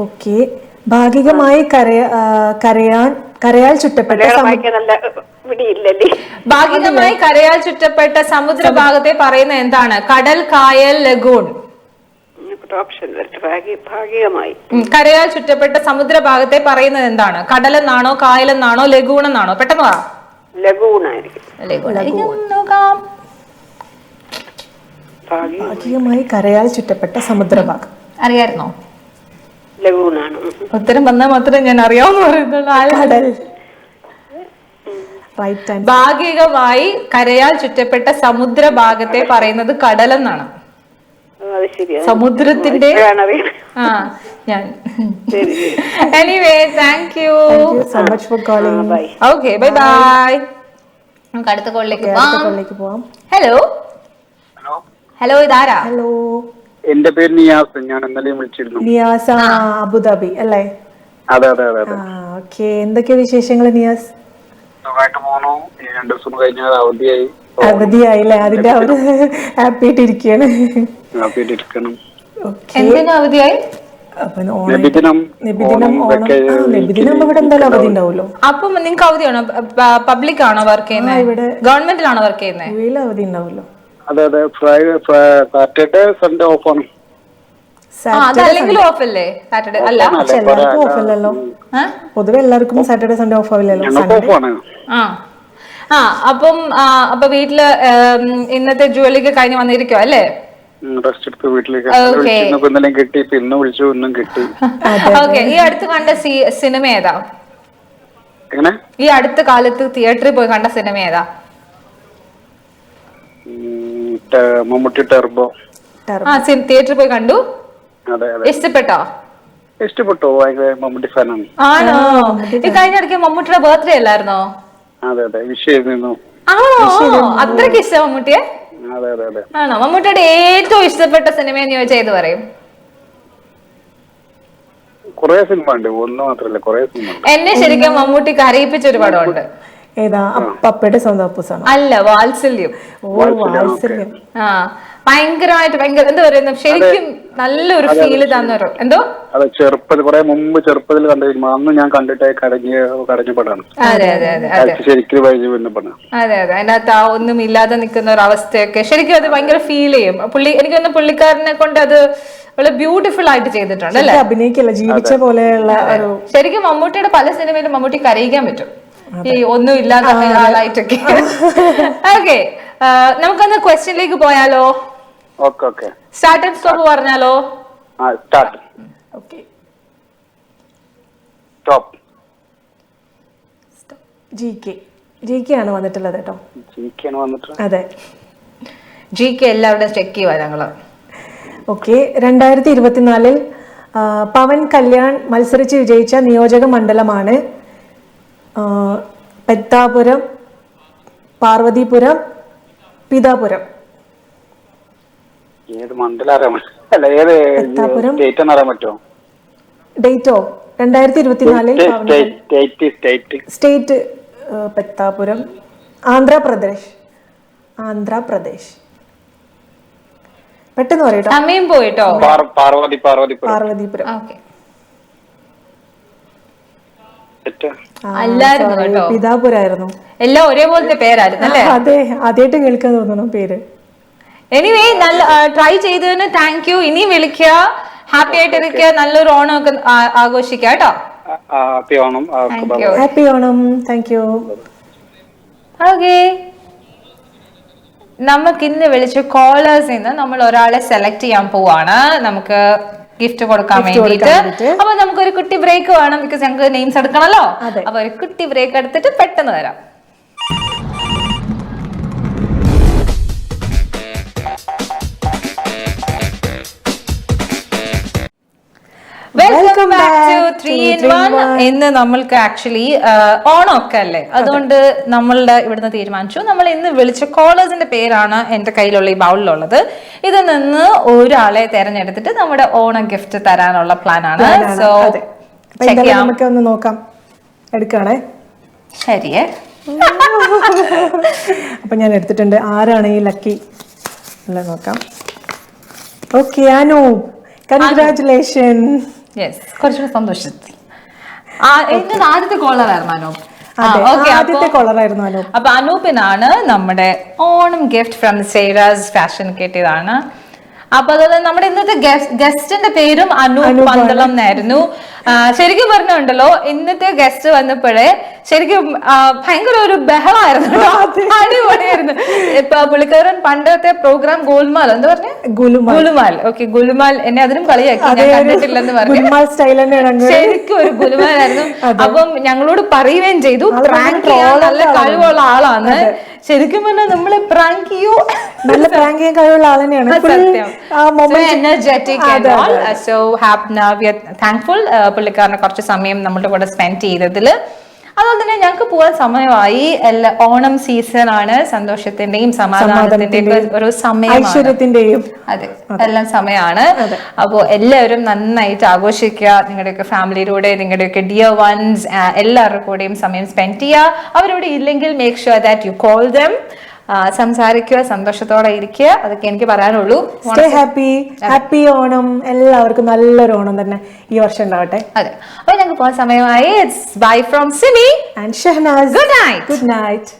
ഓക്കെ. ഭാഗികമായി കരയാൽ ചുറ്റപ്പെട്ട സമുദ്രഭാഗത്തെ പറയുന്ന എന്താണ്? കടൽ, കായൽ, ലഗൂൺ. കരയാൽ ചുറ്റപ്പെട്ട സമുദ്രഭാഗത്തെ പറയുന്നത് എന്താണ്? കടലെന്നാണോ, കായലെന്നാണോ, ലഗൂണെന്നാണോ? പെട്ടെന്ന് പറ. ഭാഗികമായി കരയാൽ ചുറ്റപ്പെട്ട സമുദ്രഭാഗം അറിയായിരുന്നോ? ലഗൂണാണ്. ഉത്തരം വന്നാൽ മാത്രമേ ഞാൻ അറിയാവുന്ന പറയുന്നുള്ളൂ. ഭാഗികമായി കരയാൽ ചുറ്റപ്പെട്ട സമുദ്രഭാഗത്തെ പറയുന്നത് കടലെന്നാണ്. സമുദ്രത്തിന്റെ anyway, thank you so much for calling. Okay, bye bye. നമുക്ക് അടുത്ത കോളിലേക്ക് പോവാം. ഹലോ, ഇതാരാ? ഹലോ, എന്റെ പേര് നിയാസ്. ഞാൻ ഇന്നലെ വിളിച്ചിരുന്നു. നിയാസ്, അബുദാബി അല്ലേ? അതെ. ഓക്കെ, എന്തൊക്കെയാ വിശേഷങ്ങൾ നിയാസ്? അവധിയായില്ലേ? അതിന്റെ അവര് ഹാപ്പി ആയിട്ടിരിക്കുകയാണ്. എന്തിനാ അവധിയായി? നബിദിനം ഇവിടെ എന്തായാലും അവധി ഉണ്ടാവുമല്ലോ. അപ്പം നിങ്ങൾക്ക് അവധിയാണോ? പബ്ലിക് ആണോ വർക്ക് ചെയ്യുന്നത്? ഇവിടെ ഗവൺമെന്റിലാണോ വർക്ക് ചെയ്യുന്നത്? അവധി ഉണ്ടാവുമല്ലോ. അതെ, ഫ്രൈഡേ സാറ്റർഡേ സൺഡേ ഓഫ് ആണ്. അതല്ലെങ്കിലും ഓഫ് അല്ലേ സാറ്റർഡേ അല്ല? പക്ഷെ എല്ലാവർക്കും ഓഫ് അല്ലല്ലോ, പൊതുവെ എല്ലാവർക്കും സാറ്റർഡേ സൺഡേ ഓഫ് ആവില്ലല്ലോ. അപ്പൊ വീട്ടില് ഇന്നത്തെ ജോലിക്ക് കഴിഞ്ഞ് വന്നിരിക്കോ അല്ലേ? റെസ്റ്റ് എടുത്ത് വീട്ടിലേക്ക് കിട്ടി, പിന്നെ വിളിച്ചു, ഒന്നും കിട്ടി. ഓക്കെ, ഈ അടുത്ത് കണ്ട സിനിമ ഏതാ? എങ്ങനെ? ഈ അടുത്ത കാലത്ത് തിയേറ്ററിൽ പോയി കണ്ട സിനിമ ഏതാ? മമ്മൂട്ടി ടർബോ. തിയേറ്ററിൽ പോയി കണ്ടു. ഇഷ്ടപ്പെട്ടോ? ഇഷ്ടപ്പെട്ടു, മമ്മൂട്ടി ഫാനാണ്. ആണോ? ഈ കഴിഞ്ഞ ഇടയ്ക്ക് മമ്മൂട്ടിയുടെ ബർത്ത്ഡേ അല്ലായിരുന്നോ? അതെ അതെ, വിഷ് ചെയ്തിരുന്നു. അത്രയ്ക്ക് ഇഷ്ടം മമ്മൂട്ടിയെ? അതെ അതെ അതെ. ആണോ? മമ്മൂട്ടിയുടെ ഏറ്റവും ഇഷ്ടപ്പെട്ട സിനിമയെന്ന് ചോദിച്ചാൽ ഏത് പറയും? കൊറേ സിനിമ ഉണ്ട്, ഒന്ന് മാത്രല്ല, കൊറേ സിനിമ. എന്നെ ശരിക്കും മമ്മൂട്ടി കരയിപ്പിച്ച ഒരു പടമുണ്ട്. ഏതാ? പപ്പയുടെ സ്വന്തം അപ്പൂസാണോ? അല്ല, വാത്സല്യം. വാത്സല്യം. ഭയങ്കരമായിട്ട് എന്താ പറയുന്നത്, ശരിക്കും നല്ലൊരു ഫീല് തന്നൊരു എന്തോ. അതെ, ചെറുപ്പത്തിൽ കുറെ മുമ്പ് ചെറുപ്പത്തിൽ കണ്ട സിനിമ, അന്ന് ഞാൻ കണ്ടിട്ട് കരഞ്ഞ പടമാണ്. അതെ അതെ അതെ, ശരിക്കും വൈദ്യുതി പടം. അതെ അതെ, അതിനകത്ത് ഒന്നും ഇല്ലാതെ നിൽക്കുന്ന ഒരു അവസ്ഥയൊക്കെ ശരിക്കും അത് ഭയങ്കര ഫീൽ ചെയ്യും. എനിക്ക് തോന്നുന്നു പുള്ളിക്കാരനെ കൊണ്ട് അത് വളരെ ബ്യൂട്ടിഫുൾ ആയിട്ട് ചെയ്തിട്ടുണ്ട് അല്ലേ? അഭിനയിക്കല്ല, ജീവിച്ച പോലെയുള്ള ഒരു. ശരിക്കും മമ്മൂട്ടിയുടെ പല സിനിമയിലും മമ്മൂട്ടി കരയിക്കാൻ പറ്റും, ഈ ഒന്നും ഇല്ലാതെ ആളായിട്ടൊക്കെ. ഓക്കെ, നമുക്കൊന്ന് ക്വസ്റ്റ്യനിലേക്ക് പോയാലോ? സ്റ്റാർട്ട് ആൻഡ് സ്റ്റോപ്പ് പറഞ്ഞാലോ? GK ആണ് വന്നിട്ടുള്ളത് കേട്ടോ. അതെ, GK എല്ലാവരുടെയും ചെക്ക് ചെയ്യുക ഞങ്ങള്. ഓക്കെ, 2024 പവൻ കല്യാൺ മത്സരിച്ച് വിജയിച്ച നിയോജക മണ്ഡലമാണ് പെത്താപുരം, പാർവതിപുരം, പിതാപുരം. ഏത് മണ്ഡലം? ഡേറ്റോ? 2024 സ്റ്റേറ്റ് പെത്താപുരം, ആന്ധ്രാപ്രദേശ്. പെട്ടെന്ന് പറയട്ടോ, സമയം പോയിട്ടോ. പാർവതിപുരം. അല്ലായിരുന്നു കേട്ടോ, പിതാപുരായിരുന്നു. എല്ലാം ഒരേപോലത്തെ പേരായിരുന്നു അല്ലേ? അതെ, ആദ്യമായിട്ട് കേൾക്കാൻ തോന്നണം പേര്. എനിവേ, നല്ല ട്രൈ ചെയ്തതിന് താങ്ക് യു. ഇനി വിളിക്കുക, ഹാപ്പി ആയിട്ടിരിക്കുക, നല്ലൊരു ഓണം ഒക്കെ ആഘോഷിക്കുക കേട്ടോ. Happy Onam. Thank you. Okay, നമുക്ക് ഇന്ന് വിളിച്ച കോളേഴ്സിൽ നിന്ന് നമ്മൾ ഒരാളെ സെലക്ട് ചെയ്യാൻ പോവാണ്, നമുക്ക് ഗിഫ്റ്റ് കൊടുക്കാൻ വേണ്ടിയിട്ട്. അപ്പൊ നമുക്കൊരു കുട്ടി ബ്രേക്ക് വേണം, ബിക്കോസ് ഞങ്ങൾക്ക് നെയിംസ് എടുക്കണല്ലോ. അപ്പൊ ഒരു കുട്ടി ബ്രേക്ക് എടുത്തിട്ട് പെട്ടെന്ന് വരാം. Welcome back to 3-in-1. ഇന്ന് നമ്മൾക്ക് ആക്ച്വലി ഓണമൊക്കെ അല്ലേ, അതുകൊണ്ട് നമ്മളുടെ ഇവിടുന്ന് തീരുമാനിച്ചു, നമ്മൾ ഇന്ന് വിളിച്ച കോളേഴ്സിന്റെ പേരാണ് എന്റെ കയ്യിലുള്ള ഈ ബൗളിലുള്ളത്. ഇതിൽ നിന്ന് ഒരാളെ തെരഞ്ഞെടുത്തിട്ട് നമ്മുടെ ഓണം ഗിഫ്റ്റ് തരാനുള്ള പ്ലാൻ ആണ്. സോ നമുക്ക് ഒന്ന് നോക്കാം, എടുക്കണേ. ശരിയേ? അപ്പൊ ഞാൻ എടുത്തിട്ടുണ്ട്. ആരാണ് ഈ ലക്കി അല്ല നോക്കാം. Okay, Anu, congratulation. കുറച്ചുകൂടെ സന്തോഷത്തിൽ. ആദ്യത്തെ കോളറായിരുന്നു അനൂപ്. അപ്പൊ അനൂപിനാണ് നമ്മുടെ ഓണം ഗിഫ്റ്റ് ഫ്രം സേരാസ് ഫാഷൻ കിട്ടിയതാണ്. അപ്പൊ അത് നമ്മുടെ ഇന്നത്തെ ഗസ്റ്റിന്റെ പേരും അനൂപ് പന്തളം എന്നായിരുന്നു. ശരിക്കും പറഞ്ഞുണ്ടല്ലോ, ഇന്നത്തെ ഗസ്റ്റ് വന്നപ്പോഴേ ശരിക്കും ഭയങ്കര ഒരു ബഹളമായിരുന്നു, അടിപൊളിയായിരുന്നു. ഇപ്പൊ പുള്ളിക്കാരൻ പണ്ടത്തെ പ്രോഗ്രാം ഗോൽമാൽ എന്താ പറഞ്ഞ ഗുലുമാൽ. ഓക്കെ, ഗുലുമാൽ എന്നെ അതിനും കളിയാക്കി, ഞാൻ കണ്ടിട്ടില്ലെന്ന് പറഞ്ഞു. ശരിക്കും ഒരു ഗുലുമാലായിരുന്നു. അപ്പം ഞങ്ങളോട് പറയുകയും ചെയ്തു പ്രാങ്ക് ചെയ്യാൻ നല്ല കഴിവുള്ള ആളാണ്. ശരിക്കും പറഞ്ഞാൽ നമ്മളെ പ്രാങ്ക് ചെയ്യോ, നല്ല പ്രാങ്ക് ചെയ്യാൻ കഴിവുള്ള ആൾ തന്നെയാണ്. എനർജറ്റിക്. സോ താങ്ക്ഫുൾ പുള്ളിക്കാരനെ കുറച്ച് സമയം നമ്മളുടെ കൂടെ സ്പെൻഡ് ചെയ്തതില്. അതുപോലെ തന്നെ ഞങ്ങൾക്ക് പോകാൻ സമയമായി. ഓണം സീസൺ ആണ്, സന്തോഷത്തിന്റെയും സമാധാനത്തിന്റെയും ഒരു സമയം, അതെ, എല്ലാം സമയമാണ്. അപ്പോ എല്ലാവരും നന്നായിട്ട് ആഘോഷിക്കുക. നിങ്ങളുടെയൊക്കെ ഫാമിലിയിലൂടെ, നിങ്ങളുടെയൊക്കെ ഡിയർ വൺസ് എല്ലാവരുടെ കൂടെയും സമയം സ്പെൻഡ് ചെയ്യുക. അവരോട് ഇല്ലെങ്കിൽ make sure that you call dum. സംസാരിക്കുക, സന്തോഷത്തോടെ ഇരിക്കുക, അതൊക്കെ എനിക്ക് പറയാനുള്ളൂ. Stay happy. ഹാപ്പി ഓണം. എല്ലാവർക്കും നല്ലൊരു ഓണം തന്നെ ഈ വർഷം ഉണ്ടാവട്ടെ. അതെ, അപ്പൊ ഞങ്ങൾക്ക് പോകാൻ സമയമായി. It's bye from Simi and Shahnaz. Good night. Good night.